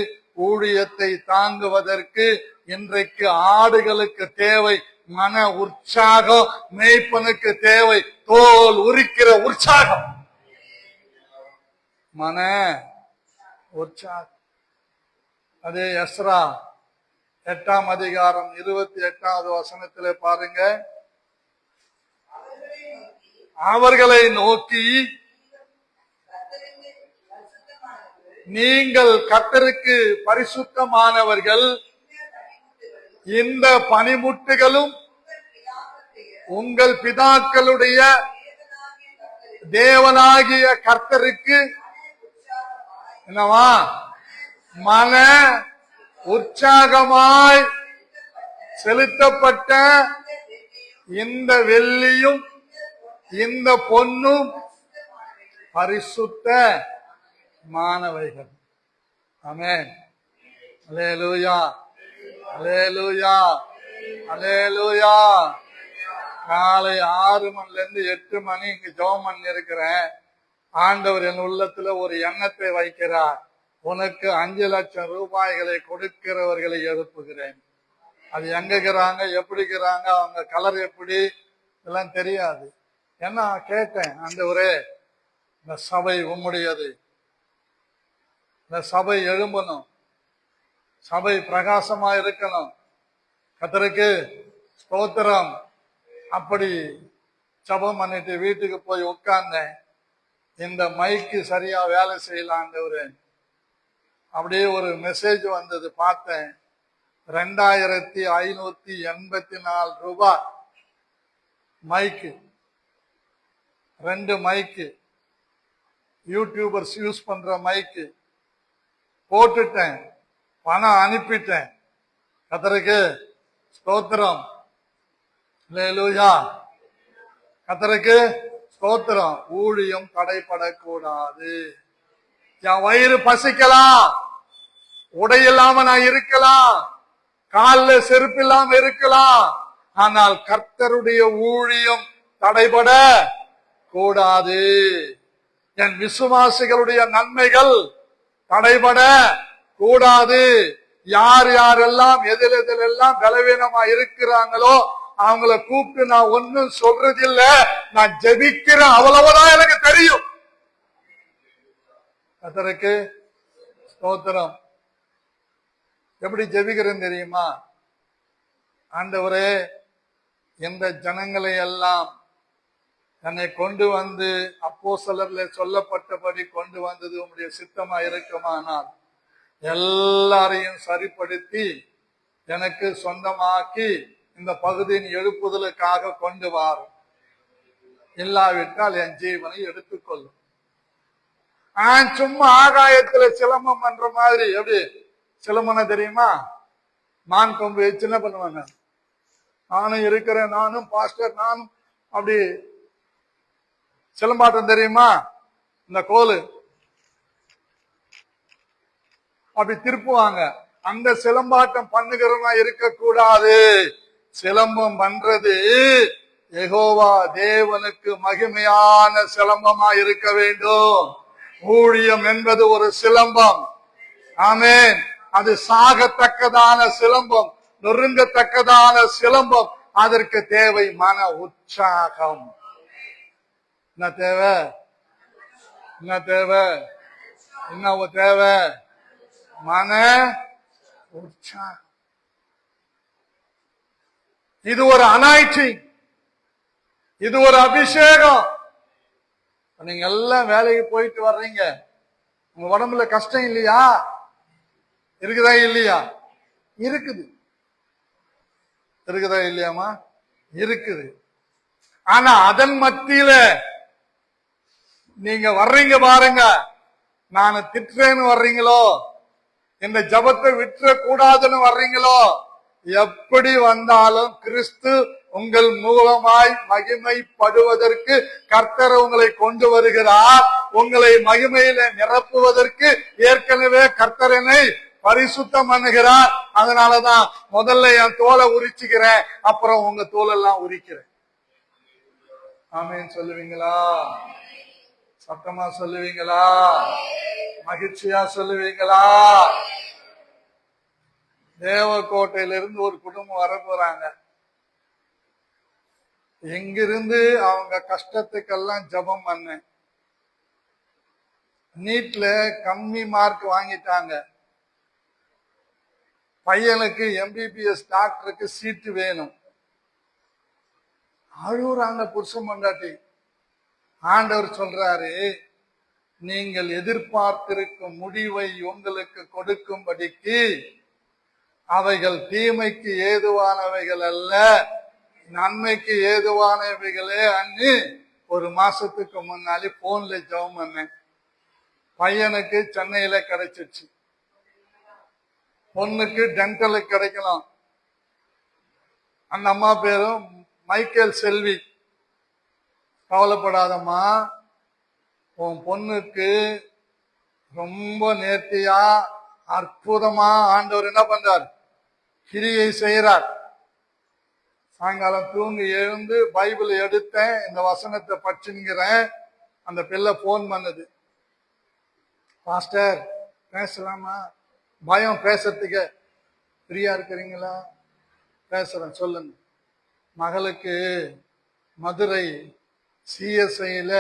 ஊழியத்தை தாங்குவதற்கு இன்றைக்கு ஆடுகளுக்கு தேவை மன உற்சாகம், மேய்ப்பனுக்கு தேவை தோல் உரிக்கிற உற்சாகம், மன உற்சாகம். அது எஸ்ரா 8ஆம் அதிகாரம் 28வது வசனத்திலே பாருங்க. அவர்களை நோக்கி, நீங்கள் கர்த்தருக்கு பரிசுத்தமானவர்கள், இந்த பனிமுட்டுகளும் உங்கள் பிதாக்களுடைய தேவனாகிய கர்த்தருக்கு என்னவா மன உற்சாகமாய் செலுத்தப்பட்ட இந்த வெள்ளியும் இந்த பொன்னும் பரிசுத்த மானவைகள். ஆமென். அல்லேலூயா, அல்லேலூயா, அல்லேலூயா. காலை 6 மணில இருந்து 8 மணி இங்க ஜெபம் பண்ணி இருக்கிறேன். ஆண்டவர் என் உள்ளத்துல ஒரு எண்ணத்தை வைக்கிறார், உனக்கு 5 லட்சம் ரூபாய்களை கொடுக்கிறவர்களை எழுப்புகிறேன். அது எங்கிறாங்க, எப்படிக்கிறாங்க, அவங்க கலர் எப்படி, இதெல்லாம் தெரியாது. என்ன கேட்டேன், ஆண்டவரே இந்த சபை உம்முடையது, இந்த சபை எழும்பணும், சபை பிரகாசமா இருக்கணும், கர்த்தருக்கு ஸ்தோத்திரம். அப்படி ஜெபம் பண்ணிட்டு வீட்டுக்கு போய் உட்கார்ந்தேன். இந்த மைக்கு சரியா வேலை செய்யலாண்டவரு, அப்படியே ஒரு மெசேஜ் வந்தது, பார்த்தேன். 2584 ரூபாய் மைக்கு, 2 மைக்கு, யூடியூபர்ஸ் யூஸ் பண்ற மைக்கு போட்டுட்டேன், பணம் அனுப்பிட்டேன். கர்த்தருக்கு ஸ்தோத்திரம், அல்லேலூயா, கர்த்தருக்கு ஸ்தோத்திரம். ஊழியம் தடைபடக்கூடாது. என் வயிறு பசிக்கலாம், உடை இல்லாம நான் இருக்கலாம், காலில் செருப்பு இல்லாம இருக்கலாம், ஆனால் கர்த்தருடைய ஊழியம் தடைபட கூடாது. என் விசுவாசிகளுடைய நன்மைகள் தடைபட கூடாது. யார் யாரெல்லாம் எதிலெல்லாம் பலவீனமா இருக்கிறாங்களோ அவங்கள கூப்பிட்டு நான் ஒன்னும் சொல்றதில்ல, நான் ஜெபிக்கிறேன், அவ்வளவுதான் எனக்கு தெரியும். கர்த்தருக்கு ஸ்தோத்திரம். எப்படி ஜெபிக்கிறேன் தெரியுமா? ஆண்டவரே, இந்த ஜனங்களை எல்லாம் என்னை கொண்டு வந்து அப்போஸ்தலர்ல சொல்லப்பட்டபடி கொண்டு வந்தது உம்முடைய சித்தமா இருக்குமானால் எல்லாரையும் சரிப்படுத்தி எனக்கு சொந்தமாக்கி இந்த பகுதியின் எழுப்புதலுக்காக கொண்டு வார், இல்லாவிட்டால் என் ஜீவனை எடுத்துக்கொள்ளும். சும்மா ஆகாயத்துல சிலம்பம் பண்ற மாதிரி, எப்படி சிலம்பன தெரியுமா? மான் கொம்பு சின்ன பண்ணுவாங்க, நானும் இருக்கிறேன், நானும் பாஸ்டர், நானும் அப்படி சிலம்பாட்டம் தெரியுமா? இந்த கோலு அப்படி திருப்புவாங்க. அந்த சிலம்பாட்டம் பண்ணுகிறவனா இருக்கக்கூடாது. சிலம்பம் பண்றது யெகோவா தேவனுக்கு மகிமையான சிலம்பமா இருக்க வேண்டும். ஊழியம் என்பது ஒரு சிலம்பம். ஆமென். அது சாகத்தக்கதான சிலம்பம், நொறுங்கத்தக்கதான சிலம்பம். அதற்கு தேவை மன உற்சாகம். என்ன தேவை? என்ன தேவை? என்ன தேவை? மன உற்சாகம். இது ஒரு அனாய்ச்சி, இது ஒரு அபிஷேகம். நீங்க எல்லாம் வேலைக்கு போயிட்டு வர்றீங்க, உங்க உடம்புல கஷ்டம் இல்லையா? இருக்குதா இல்லையா? இருக்குது. இருக்குதா இல்லையாமா? இருக்குது. ஆனா அதன் மத்தியில நீங்க வர்றீங்க பாருங்க, நான் திட்டுறேன்னு வர்றீங்களோ, இந்த ஜபத்தை விட்டுற கூடாதுன்னு வர்றீங்களோ, எப்படி வந்தாலும் கிறிஸ்து உங்கள் மூலமாய் மகிமைப்படுவதற்கு கர்த்தர் உங்களை கொண்டு வருகிறார். உங்களை மகிமையில நிரப்புவதற்கு ஏற்கனவே கர்த்தரனை பரிசுத்தம் பண்ணுகிறார். அதனாலதான் முதல்ல என் தோலை உரிச்சுக்கிறேன், அப்புறம் உங்க தோலெல்லாம் உரிக்கிறேன். ஆமேன் சொல்லுவீங்களா? சத்தமா சொல்லுவீங்களா? மகிழ்ச்சியா சொல்லுவீங்களா? தேவக்கோட்டையிலிருந்து ஒரு குடும்பம் வர போறாங்க. எங்கிருந்து அவங்க கஷ்டத்துக்கெல்லாம் ஜபம் பண்ணேன். நீட்ல கம்மி மார்க் வாங்கிட்டாங்க. பையனுக்கு MBBS டாக்டருக்கு சீட்டு வேணும். அழுகுறாங்க புருஷன் பொண்டாட்டி. ஆண்டவர் சொல்றாரு, நீங்கள் எதிர்பார்த்திருக்கும் முடிவை உங்களுக்கு கொடுக்கும்படிக்கு அவைகள் தீமைக்கு ஏதுவானவைகள் அல்ல, நன்மைக்கு ஏதுவானவைகளே அன்னு ஒரு மாசத்துக்கு முன்னாடி போன்ல ஜெபம் பண்ணேன். பையனுக்கு சென்னையில கிடைச்சிச்சு, பொண்ணுக்கு டென்டலுக்கு கிடைக்கலாம். அந்த அம்மா பேரும் மைக்கேல் செல்வி. கவலைப்படாதம்மா, உன் பொண்ணுக்கு ரொம்ப நேர்த்தியா அற்புதமா ஆண்டவர் என்ன பண்றார்? கிரியை செய்யறார். சாயங்காலம் தூங்கி எழுந்து பைபிள் எடுத்தேன், இந்த வசனத்தை படிச்சுங்கிறேன். அந்த பிள்ளை போன் பண்ணுது, பாஸ்டர் பேசலாமா? பயம் பேசுறதுக்கு. ஃப்ரீயா இருக்கிறீங்களா? பேசுறேன், சொல்லுங்க. மகளுக்கு மதுரை CSIல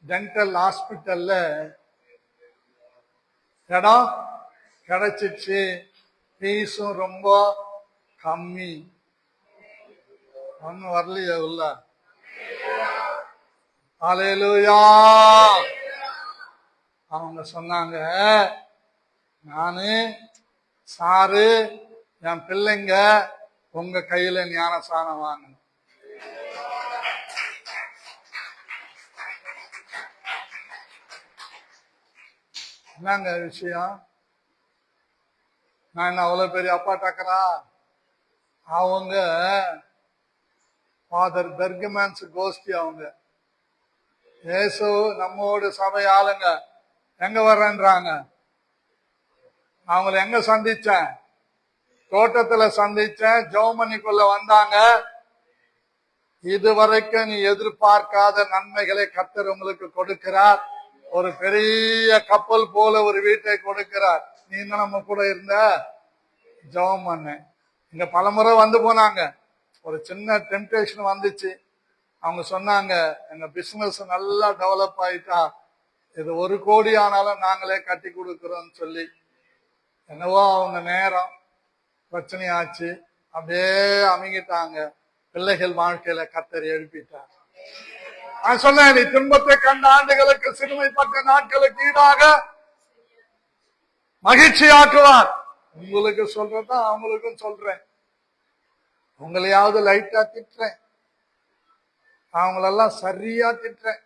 டென்டல் ஹாஸ்பிட்டல்ல இடம் கிடைச்சிச்சு. ஃபீஸும் ரொம்ப கம்மி. ஒன்னும் வரலையா உள்ள? ஹல்லேலூயா. அவங்க சொன்னாங்க, நானு சாரு என் பிள்ளைங்க உங்க கையில ஞானசானம் வாங்கணும். என்னங்க விஷயம்? நான் என்ன அவ்வளவு பெரிய அப்பா டக்கரா? அவங்க ஃபாதர் பெர்கமன்ஸ் கோஷ்டி. அவங்க இயேசு நம்மோடு சபை ஆளுங்க. எங்க வர்றேன்றாங்க. அவங்கள எங்க சந்திச்சேன்? தோட்டத்துல சந்திச்சேன். ஜெர்மனிக்குள்ள வந்தாங்க. இதுவரைக்கும் நீ எதிர்பார்க்காத நன்மைகளை கர்த்தர் உங்களுக்கு கொடுக்கிறார். ஒரு பெரிய கப்பல் போல ஒரு வீட்டை கொடுக்கிறார். நீ நம்ம கூட இருந்த ஜெபம் பண்ணேன். இங்க பலமுறை வந்து போனாங்க. ஒரு சின்ன டெம்டேஷன் வந்துச்சு. அவங்க சொன்னாங்க, எங்க பிசினஸ் நல்லா டெவலப் ஆயிட்டா இது 1 கோடி ஆனாலும் நாங்களே கட்டி கொடுக்கிறோம்னு சொல்லி. என்னவோ அவங்க நேரம் பிரச்சனையாச்சு, அப்படியே அமைங்கிட்டாங்க. பிள்ளைகள் வாழ்க்கையில கர்த்தர் எழுப்பிட்டார். நான் சொன்னேன், நீ துன்பத்தை கண்ட ஆண்டுகளுக்கு சிறுமைப்பட்ட நாட்களுக்கு ஈடாக மகிழ்ச்சியாக்குவார். உங்களுக்கு சொல்றதா அவங்களுக்கும் சொல்றேன். உங்களையாவது லைட்டா திட்டுறேன், அவங்களெல்லாம் சரியா திட்டுறேன்.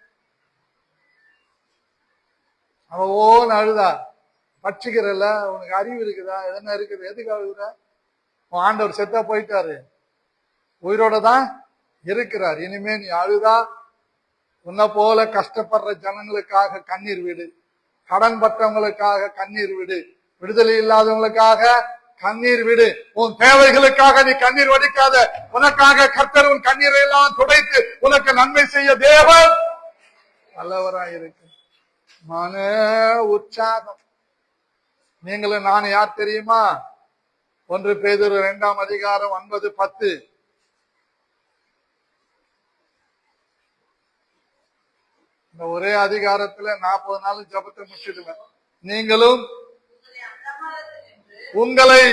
அவ ஓன்னு அழுதா, பட்சிக்கிறல்ல, உனக்கு அறிவு இருக்குதா? எதனா இருக்குது, எதுக்கு அழுகுற? உன் ஆண்டவர் செத்தா போயிட்டாரு, உயிரோட தான் இருக்கிறார். இனிமே நீ அழுதா உன்னை போல கஷ்டப்படுற ஜனங்களுக்காக கண்ணீர் விடு, கடன் பற்றவங்களுக்காக கண்ணீர் விடு, விடுதலை இல்லாதவங்களுக்காக கண்ணீர் விடு. உன் தேவைகளுக்காக நீ கண்ணீர் வடிக்காத. உனக்காக கர்த்தர் உன் கண்ணீரை எல்லாம் துடைத்து உனக்கு நன்மை செய்ய தேவன் நல்லவராயிருக்கு. மன உற்சாகம். நீங்களும் நான் யார் தெரியுமா? 1 பேதுரு 2ஆம் அதிகாரம் 9-10. இந்த ஒரே அதிகாரத்துல 40 நாள் ஜபத்தை முடிச்சிடுவேன். நீங்களும் உங்களை,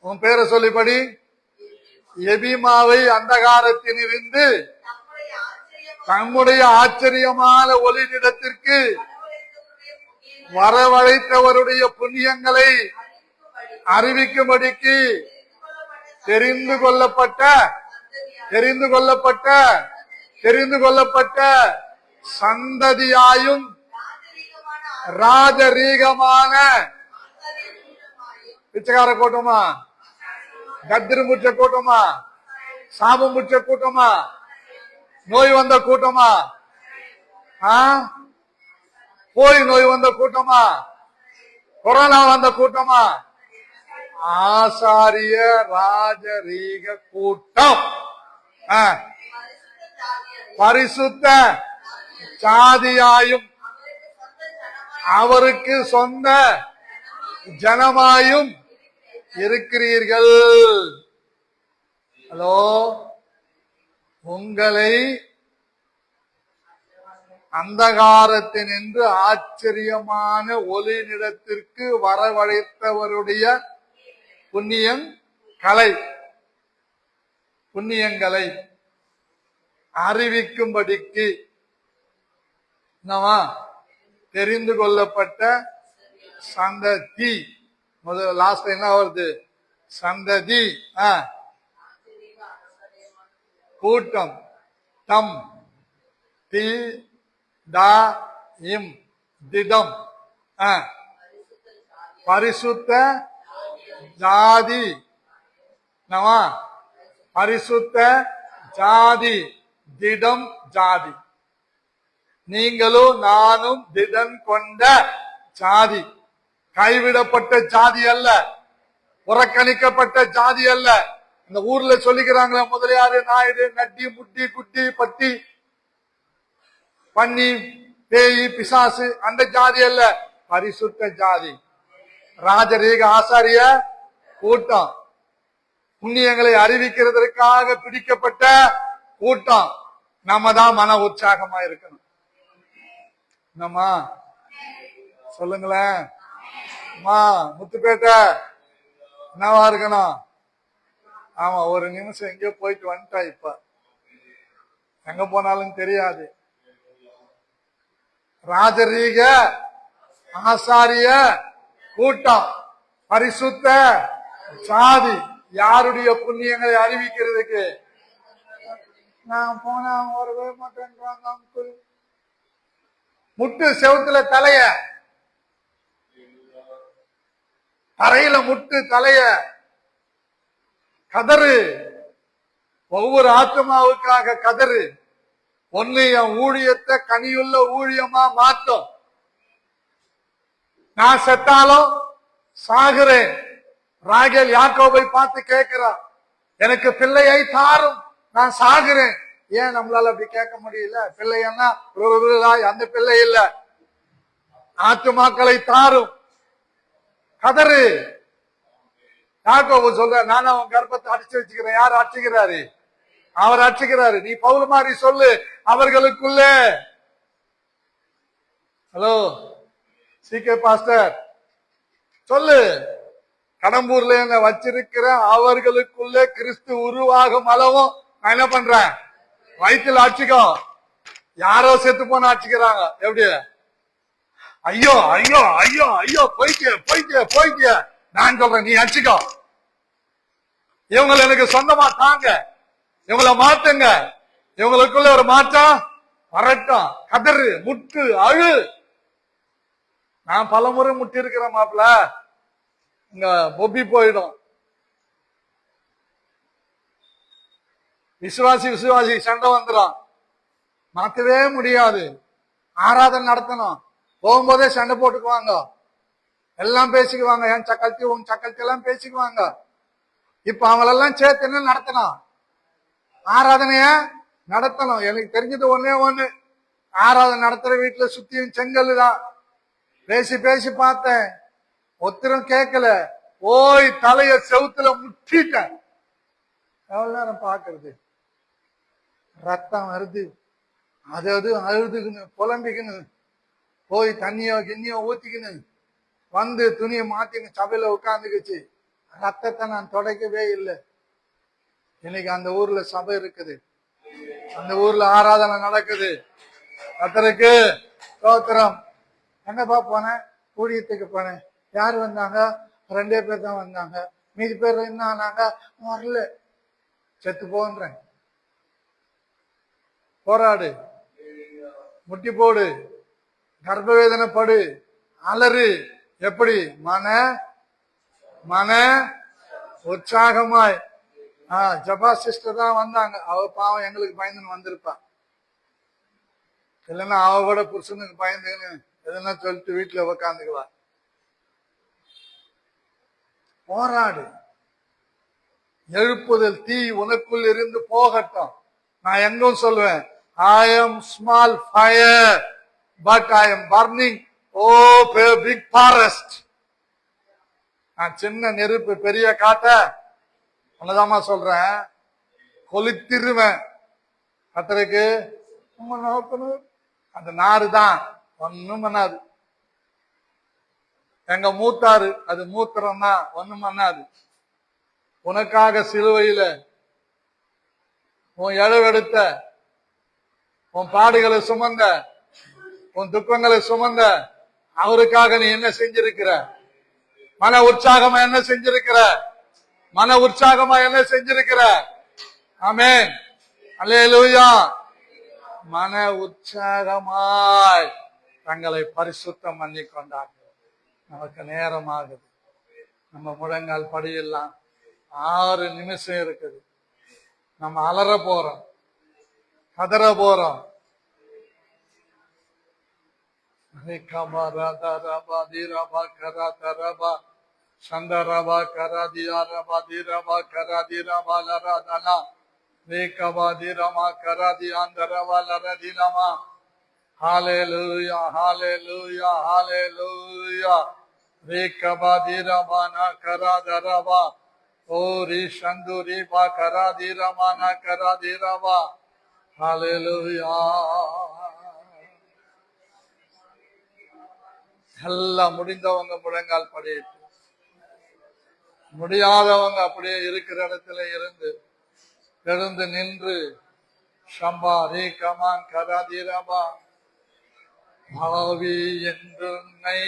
உன் பேரை சொல்லிப்படி, எபிமாவை அந்தகாரத்திலிருந்து தம்முடைய ஆச்சரியமான ஒளிநிடத்திற்கு வரவழைத்தவருடைய புண்ணியங்களை அறிவிக்கும்படிக்கு தெரிந்து கொள்ளப்பட்ட சந்ததியாயும் ராஜரீகமான பிச்சைக்கார கூட்டமா, கத்திரி முற்ற கூட்டமா, சாபம் முற்ற கூட்டமா, நோய் வந்த கூட்டமா, போய் நோய் வந்த கூட்டமா, கொரோனா வந்த கூட்டமா, ஆசாரிய ராஜரீக கூட்டம், பரிசுத்த சாதியாயும் அவருக்கு சொந்த ஜனமாயும் இருக்கிறீர்கள். ஹலோ, உங்களை அந்தகாரத்தினின்று ஆச்சரியமான ஒளி நிலத்திற்கு வரவழைத்தவருடைய புண்ணியங்களை அறிவிக்கும்படிக்கு தெரிந்து கொள்ளப்பட்ட சந்ததி. முதல்ல லாஸ்ட் என்ன வருது? சந்ததி, கூட்டம், தம், தி, தா, இம், திடம், பரிசுத்த ஜாதி, பரிசுத்த ஜாதி, திடம் ஜாதி. நீங்களும் நானும் திடன் கொண்ட ஜாதி, கைவிடப்பட்ட ஜாதி அல்ல, புறக்கணிக்கப்பட்ட ஜாதி அல்ல. இந்த ஊர்ல சொல்லிக்கிறாங்களே முதலியாரு, நாயுடு, நட்டி, முட்டி, குட்டி, பட்டி, பன்னி, பேய், பிசாசு, அந்த ஜாதி அல்ல, பரிசுத்த ஜாதி, ராஜரீக ஆசாரிய கூட்டம், புண்ணியங்களை அறிவிக்கிறதற்காக பிடிக்கப்பட்ட கூட்டம். நம்ம தான் மன உற்சாகமா இருக்கணும். நம்ம சொல்லுங்களேன், முத்துப்பேட்டை என்னவா இருக்கணும்? ஆமா, ஒரு நிமிஷம் எங்கேயோ போயிட்டு வந்துட்டா, இப்ப எங்க போனாலும் தெரியாது. ராஜரீக ஆசாரிய கூட்டம், பரிசுத்த சாதி, யாருடைய புண்ணியங்களை அறிவிக்கிறதுக்கு? நான் போனா வரவே மாட்டேன்றாங்க அங்குள். முட்டு செவுத்துல தலைய, தரையில முட்டு தலைய, கதறு, ஒவ்வொரு ஆத்மாவுக்காக கதறு. ஒன்னு என் ஊழியத்தை கனியுள்ள ஊழியமா மாத்தும். நான் செத்தாலும் சாகுறேன். ராகேல் யாக்கோபை பார்த்து கேட்கிறான், எனக்கு பிள்ளையை தாரும், நான் சாகுறேன். ஏன் நம்மளால அப்படி கேட்க முடியல? பிள்ளைன்னா அந்த பிள்ளை இல்ல, ஆத்துமாக்களை தாரும், கதறு. யாக்கோபு சொல்ற, நான் அவன் கர்ப்பத்தை அடிச்சு வச்சுக்கிறேன். யார் அடிச்சுக்கிறாரு? அவர் அடிச்சுக்கிறாரு. நீ பவுல் மாதிரி சொல்லு, அவர்களுக்குள்ள. ஹலோ சிகே பாஸ்டர் சொல்லு, கடம்பூர்ல என்ன வச்சிருக்கிற அவர்களுக்குள்ள கிறிஸ்து உருவாகும் அளவும் நான் என்ன பண்றேன்? வயிற்றுல அடிச்சுக்கோ. யாரோ செத்து போன அடிச்சுக்கிறாங்க. எப்படி? ஐயோ ஐயோ ஐயோ ஐயோ, போய்க்க. நான் சொல்றேன், நீ அடிச்சுக்கோ. இவங்களை எனக்கு சொந்தமா தாங்க, இவங்களை மாத்துங்க, இவங்களுக்குள்ள ஒரு மாற்றம் வரட்டும். கதறு, முட்டு, அழு. நான் பலமுறை முட்டி இருக்கிறேன் மாப்பிள்ள, இங்க பொப்பி போயிடும். விசுவாசி சண்டை வந்துடும், மாத்தவே முடியாது. ஆராதனை நடத்தணும், போகும்போதே சண்டை போட்டுக்குவாங்க, எல்லாம் பேசிக்குவாங்க. என் சக்கல்த்தி உன் சக்கல்த்தி எல்லாம் பேசிக்குவாங்க. இப்ப அவங்களெல்லாம் சேர்த்து என்ன நடத்தணும்? ஆராதனைய நடத்தணும். எனக்கு தெரிஞ்சது ஒண்ணு, ஆராதனை நடத்துற வீட்டுல சுத்தியும் செங்கல் தான். பேசி பார்த்தேன், ஒருத்தரும் கேட்கல. ஓய் தலைய செவுத்துல முட்டிட்டேன். எவ்வளவு நேரம் பாக்குறது? ரத்தம் வருது, அது அழுதுக்குன்னு புலம்பிக்குன்னு போய் தண்ணியோ கிண்ணியோ ஊத்திக்கின்னு வந்து துணியை மாத்தின்னு சபையில உட்காந்துக்குச்சு. ரத்தத்தை நான் தொடக்கவே இல்லை. இன்னைக்கு அந்த ஊர்ல சபை இருக்குது, அந்த ஊர்ல ஆராதனை நடக்குது. கர்த்தருக்கு ஸ்தோத்திரம். எங்கப்பா போனேன்? ஊழியத்துக்கு போனேன். யாரு வந்தாங்க? 2 பேர் தான் வந்தாங்க. மீதி பேர் என்ன ஆனாங்க? வரல. செத்து போன்றேன். போராடு, முட்டி போடு, கர்ப்பவேதனை படு, அலறு. எப்படி? மன உற்சாகமாய். ஜபா சிஸ்டர் தான் வந்தாங்க. அவ பாவம் எங்களுக்கு பயந்துன்னு வந்திருப்பா. இல்லைன்னா அவட புருஷனுக்கு பயந்துன்னு எதுனா சொல்லிட்டு வீட்டுல உக்காந்துக்குவா. போராடு. எழுப்புதல் தீ உனக்குள் இருந்து போகட்டும். நான் எங்கும் சொல்லுவேன், I am small fire but I am burning big forest. நான் சின்ன நெருப்பு பெரிய காட்ட உன்னதாமா சொல்றேன், கொளுத்திருவேன். கர்த்தருக்கு அந்த நாறு தான் ஒன்னும் பண்ணாது. எங்க மூத்தாரு அது மூத்திரம் தான், ஒண்ணும் பண்ணாது. உனக்காக சிலுவையில உன் இழவெடுத்த, உன் பாடுகளை சுமந்த, உன் துக்கங்களை சுமந்த அவருக்காக நீ என்ன செஞ்சிருக்கிற? மன உற்சாகமா என்ன செஞ்சிருக்கிற? மன உற்சாகமா என்ன செஞ்சிருக்கிற? ஆமென், அல்லேலூயா. மன உற்சாகமாய் தங்களை பரிசுத்தம் பண்ணி கொண்டார்கள். நமக்கு நேரமாகுது. நம்ம முழங்கால் படியெல்லாம் 6 நிமிஷம் இருக்குது. நம்ம அலற போறோம், கதற போறோம். சந்தரபா கராதியாரபா தீரபா கராதிரபா லரதனா ரேகபா தீரமா கராதியாந்தரபா லரதிலமா. ஹalleluya hallelujah hallelujah. ரேகபா தீரபானா கராதரபா ஓரி சந்துரி பா கராதிரமானா கராதிரபா. ஹalleluya. எல்லாம் முடிந்தவங்க முழங்கால் படியிட்டு, முடியாதவங்க அப்படியே இருக்கிற இடத்துல இருந்து எழுந்து நின்று சம்பா ரே கமான் கராதிரபா. பாவி என்றுன்னை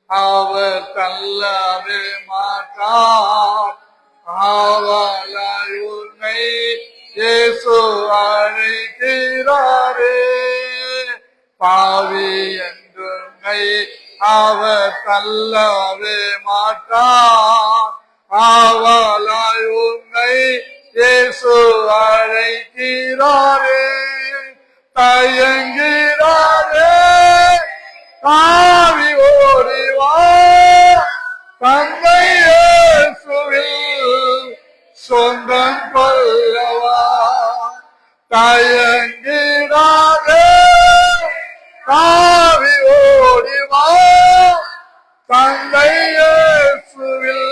அவர் தள்ளவே மாட்டார், ஆவலாய் உன்னை இயேசு அழைக்கிறாரே. பாவி என்றுன்னை அவர் தள்ளவே மாட்டார், ஆவலாய் உன்னை இயேசு அழைக்கிறாரே. தயங்கிறாரே பாவி ஓடிவா, தந்தை இயேசுவில் சொந்தம் கொள்ளவா. தயங்கிறாரே பாவி ஓடிவா, தந்தை இயேசுவில்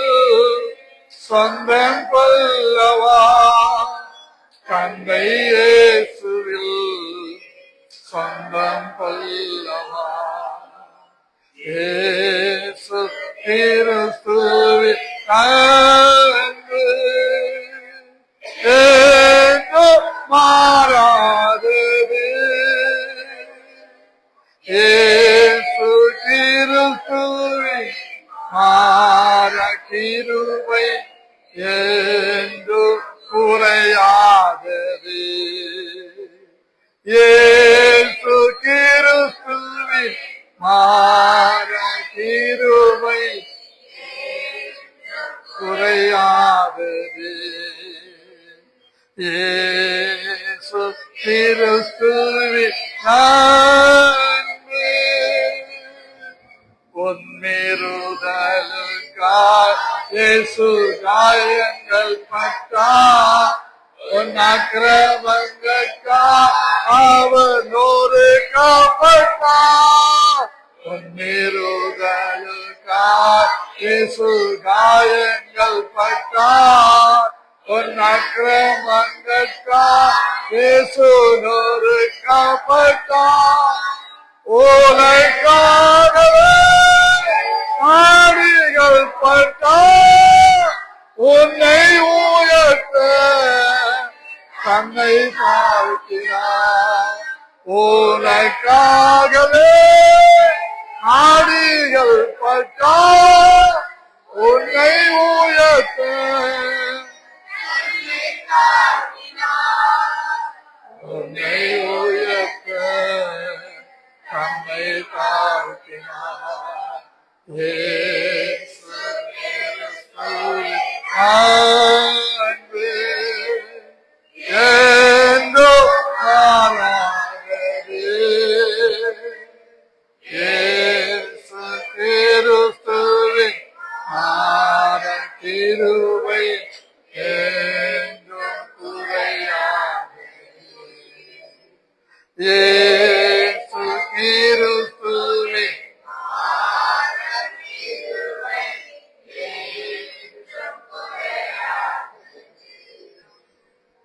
சொந்தம் கொள்ளவா. தந்தை இயேசுவில் சொந்தம் கொள்ளவா. இயேசு கிறிஸ்துவின் அன்பு என்றும் மாறாதது. இயேசு கிறிஸ்துவின் மாறா கிருபை என்றும் குறையாதது. இயேசு கிறிஸ்துவின் மாறா கிருபை குறையாதது. இயேசு கிறிஸ்துவின் அன்பு பொன்மேறுதலுக்காய் இயேசு காயங்கள் பட்டார், உன் அக்கிரமங்களுக்காய் அவர் நொறுக்கப்பட்டார். பொன்மேறுதலுக்காய் இயேசு காயங்கள் பட்டார், உன் அக்கிரமங்களுக்காய் இயேசு நொறுக்கப்பட்டார். உடைக்கப்பட்டார். உனக்காகவே ஆணிகள் பட்டார். உன்னை உயர்த்த தன்னை தாழ்த்தினார். உனக்காகவே ஆணிகள் பட்டார். உன்னை உயர்த்த உன்னை உயர்த்த தன்னை தாழ்த்தினார். இயேசு கிறிஸ்துவின் அன்பு என்றும் மாறாதது. இயேசு கிறிஸ்துவின் கிருபை என்றும் குறையாதது. இயேசு கிறிஸ்துவின்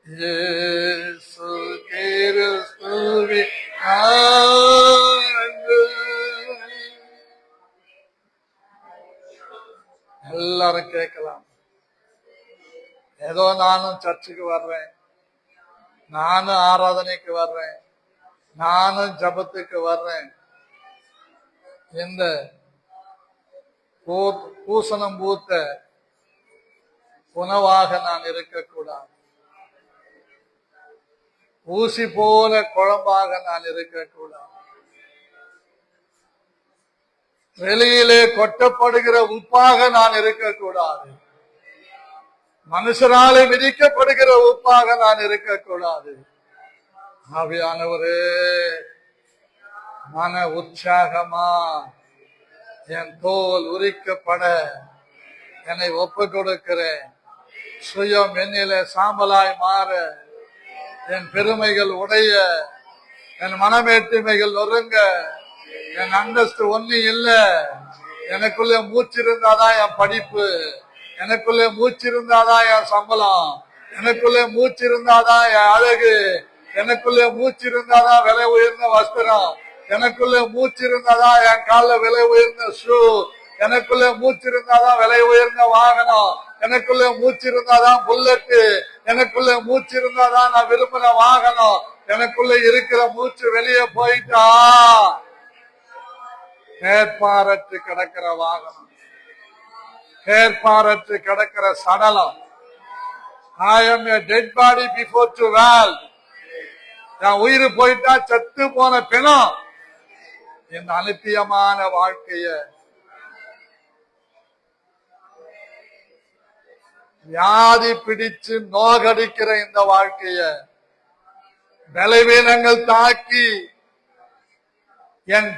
இயேசு கிறிஸ்துவின் அன்பு. எல்லாரும் கேட்கலாம், ஏதோ நானும் சர்ச்சுக்கு வர்றேன், நானும் ஆராதனைக்கு வர்றேன், நானும் ஜபத்துக்கு வர்றேன். இந்த பூசணம் பூத்த உணவாக நான் இருக்கக்கூடாது, ஊசி போல குழம்பாக நான் இருக்கக்கூடாது, வெளியிலே கொட்டப்படுகிற உப்பாக நான் இருக்கக்கூடாது, மனுஷனாலே மிதிக்கப்படுகிற உப்பாக நான் இருக்கக்கூடாது. ஆவியானவரே, மன உற்சாகமா என் தோல் உரிக்கப்பட என்னை ஒப்பு கொடுக்கிறேன். சுயம் என்னில சாம்பலாய் மாற, என் பெருமைகள் உடைய, என் மனமேட்டுமைகள் நொறுங்க, என் அந்தஸ்து ஒண்ணு இல்ல, எனக்குள்ள மூச்சு இருந்தாதான் என் படிப்பு, எனக்குள்ள மூச்சு இருந்தாதான் என் சம்பளம், எனக்குள்ள மூச்சு இருந்தாதான் என் அழகு, எனக்குள்ள மூச்சு இருந்தாதான் விலை உயர்ந்த வஸ்திரம், எனக்குள்ள மூச்சு இருந்தாதான் என் காலில் விலை உயர்ந்த ஷூ, எனக்குள்ள மூச்சு இருந்தாதான் விலை உயர்ந்த வாகனம், எனக்குள்ள மூச்சு இருந்தாதான் புல்லட்டு, எனக்குள்ள மூச்சு இருந்தாதான் நான் விரும்பின வாகனம், எனக்குள்ள இருக்கிற மூச்சு வெளியே போயிட்டா கேட்பாரற்று கிடக்கிற வாகனம், கேட்பாரற்று கிடக்கிற சடலம். I am a dead body before to world. என் உயிர் போயிட்டா செத்து போன பிணம். இந்த அநித்தியமான வாழ்க்கைய, வியாதி பிடிச்சு நோகடிக்கிற இந்த வாழ்க்கைய, பலவீனங்கள் தாக்கி என்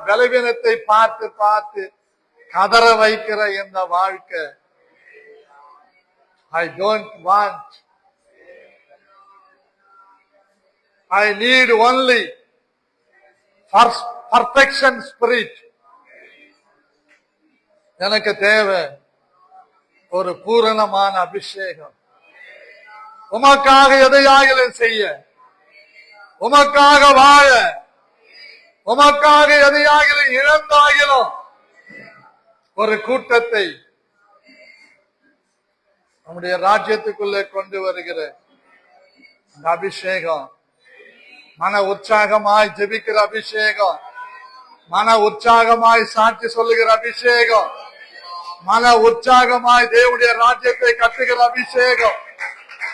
பலவீனத்தை பார்த்து பார்த்து கதற வைக்கிற இந்த வாழ்க்கை, I don't want. I need only perfection spirit. எனக்கு தேவை ஒரு பூரணமான அபிஷேகம். உமக்காக எதையாகிலும் செய்ய, உமக்காக வாழ, உமக்காக எதையாகிலும் இழந்தாகிலும் ஒரு கூட்டத்தை நம்முடைய ராஜ்யத்துக்குள்ளே கொண்டு வருகிற அந்த அபிஷேகம், மன உற்சாகமாய் ஜெபிக்கிற அபிஷேகம், மன உற்சாகமாய் சாட்சி சொல்லுகிற அபிஷேகம், மன உற்சாகமாய் தேவனுடைய ராஜ்யத்தை கட்டுகிற அபிஷேகம்,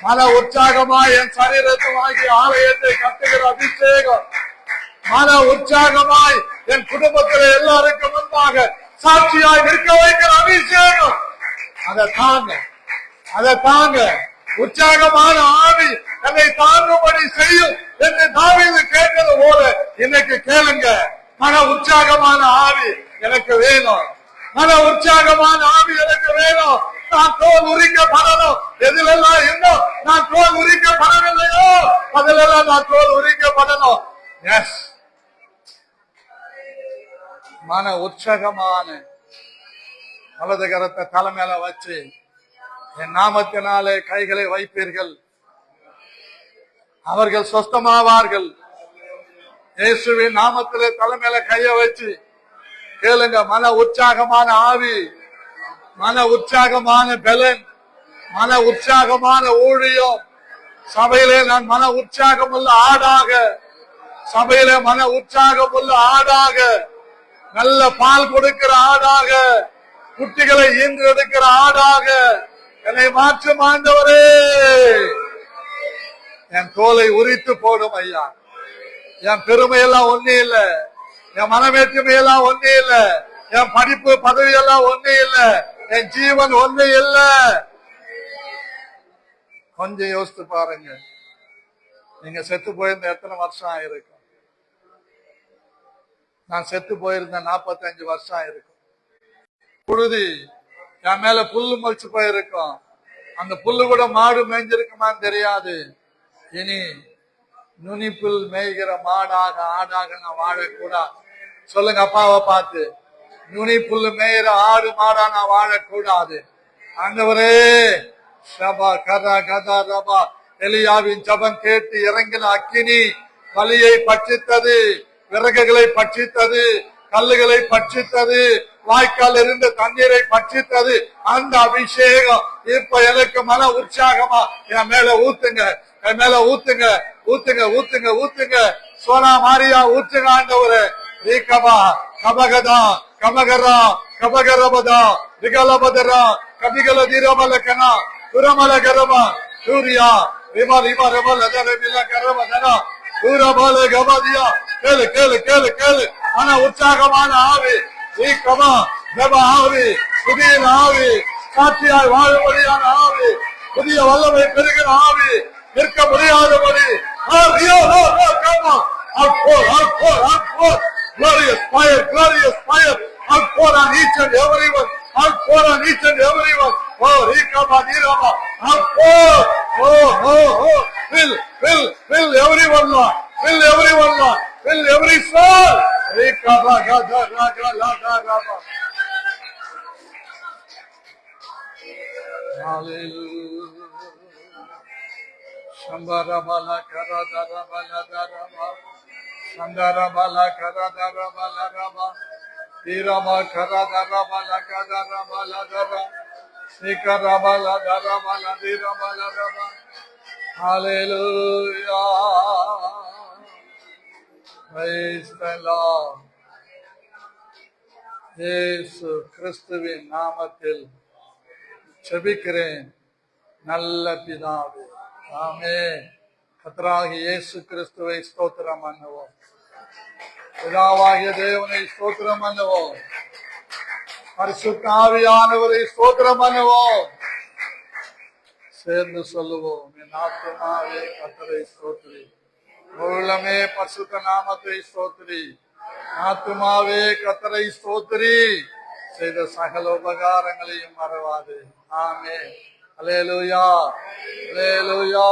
மன உற்சாகமாய் என் சரீரத்துமாகி ஆலயத்தை கட்டுகிற அபிஷேகம், மன உற்சாகமாய் என் குடும்பத்தில் எல்லாருக்கும் முன்பாக சாட்சியாய் நிற்க வைக்கிற அபிஷேகம். அதை தாங்க உற்சாகமான ஆவி என்னை தாங்கும்படி செய்யும் என்று தாவீது கேட்டது போல இன்னைக்கு கேளுங்க. மன உற்சாகமான ஆவி எனக்கு வேணும், மன உற்சாகமான ஆவி எனக்கு வேணும். நான் தோல் உரிக்கப்படணும். எதிலெல்லாம் இன்னும் நான் தோல் உரிக்கப்படவில்லையோ அதிலெல்லாம் நான் தோல் உரிக்கப்படணும். எஸ், மன உற்சாகமான வலது கரத்தை தலைமையில வச்சு என் நாமத்தினாலே கைகளை வைப்பீர்கள், அவர்கள் சொஸ்தமாவார்கள். இயேசுவின் நாமத்திலே தலைமையில கைய வச்சு கேளுங்க. மன உற்சாகமான ஆவி, மன உற்சாகமான பலன், மன உற்சாகமான ஊழியம். சபையிலே நான் மன உற்சாகம் உள்ள ஆடாக, சபையிலே மன உற்சாகம் உள்ள ஆடாக, நல்ல பால் கொடுக்கிற ஆடாக, குட்டிகளை ஈன்று எடுக்கிற ஆடாக என்னை மாற்றும் ஆண்டவரே. என் தோலை உரித்து போடும் ஐயா. என் பெருமையெல்லாம் ஒண்ணு இல்ல, என் மனமேற்றுமையெல்லாம் ஒண்ணு இல்ல, என் படிப்பு பதவி எல்லாம் ஒண்ணு இல்ல, என் ஜீவன் ஒண்ணு இல்ல. கொஞ்சம் யோசித்து பாருங்க. நீங்க செத்து போயிருந்த எத்தனை வருஷம் ஆயிருக்கும்? நான் செத்து போயிருந்த 45 வருஷம் ஆயிருக்கும். புழுதி என் மேல புல்லு மொழிச்சு போயிருக்கும். அந்த புல்லு கூட மாடு மேய்ஞ்சிருக்குமான்னு தெரியாது. இனி நுனிப்புல் மேய்கிற மாடாக ஆடாக நான் வாழக்கூடாது. சொல்லுங்க அப்பாவை பார்த்து, நுனி புல்லு மேய்கிற ஆடு மாடா நான் வாழக்கூடாது. ஆண்டவரே, ஷபா கதா கதா ரபா. எலியாவின் ஜபம் கேட்டு இறங்கின அக்கினி வலியை பட்சித்தது, விறகுகளை பட்சித்தது, கல்லுகளை பட்சித்தது, வாய்க்கால் இருந்த தண்ணீரை பட்சித்தது. அந்த அபிஷேகம் இப்ப எனக்கு மன உற்சாகமா என் மேல ஊத்துங்க, என் மேல ஊத்துங்க, ஊத்துங்க, ஊத்துங்க, ஊத்துங்க. சோனா மாரியா ஊத்துங்க ஆண்டவரே. ரீகபா கபகதா கபகரா கபகரபதா விகலபதரா கபிகல தீரமலக்கனா துரமல கரபா சூரியா ரிமா ரிமா ரபல தரபில கரபதனா துரபல கபதியா. கேளு கேளு கேளு கேளு. மன உற்சாகமான ஆவி, ரீகபா ஜப ஆவி, புதிய ஆவி, சாட்சியாய் வாழும்படியான ஆவி, புதிய வல்லமை பெறுகிற ஆவி, நிற்க முடியாதபடி glorious fire, glorious fire, outpour on each and everyone, outpour on each and everyone. Oh, Rikama, Nirama, outpour, oh, fill everyone, Lord, fill everyone, Lord, fill every soul. Rikama, Gada, Raga, Lada, Rama. Hallelujah. Shambara bala kara dara bala dara ba, Shandara bala kara dara bala raba, Dirama kara dara bala kara bala dara, Sikara bala dara bala dira bala raba. Hallelujah. Praise the Lord. இயேசு கிறிஸ்துவின் நாமத்தில் ஜெபிக்கிறேன் நல்ல பிதாவே, ஆமென். கர்த்தராகிய இயேசு கிறிஸ்துவை ஸ்தோத்திரம் பண்ணுவோம். பிதாவாகிய தேவனை ஸ்தோத்திரம் பண்ணுவோம். பரிசுத்த ஆவியானவரை ஸ்தோத்திரம் பண்ணுவோம். சேர்ந்து சொல்லுவோம். என் ஆத்துமாவே கர்த்தரை ஸ்தோத்திரி, உள்ளமே பரிசுத்த நாமத்தை ஸ்தோத்திரி. ஆத்துமாவே கர்த்தரை ஸ்தோத்திரி, செய்த சகல உபகாரங்களையும் மறவாது. ஆமென். அல்லேலூயா, அல்லேலூயா.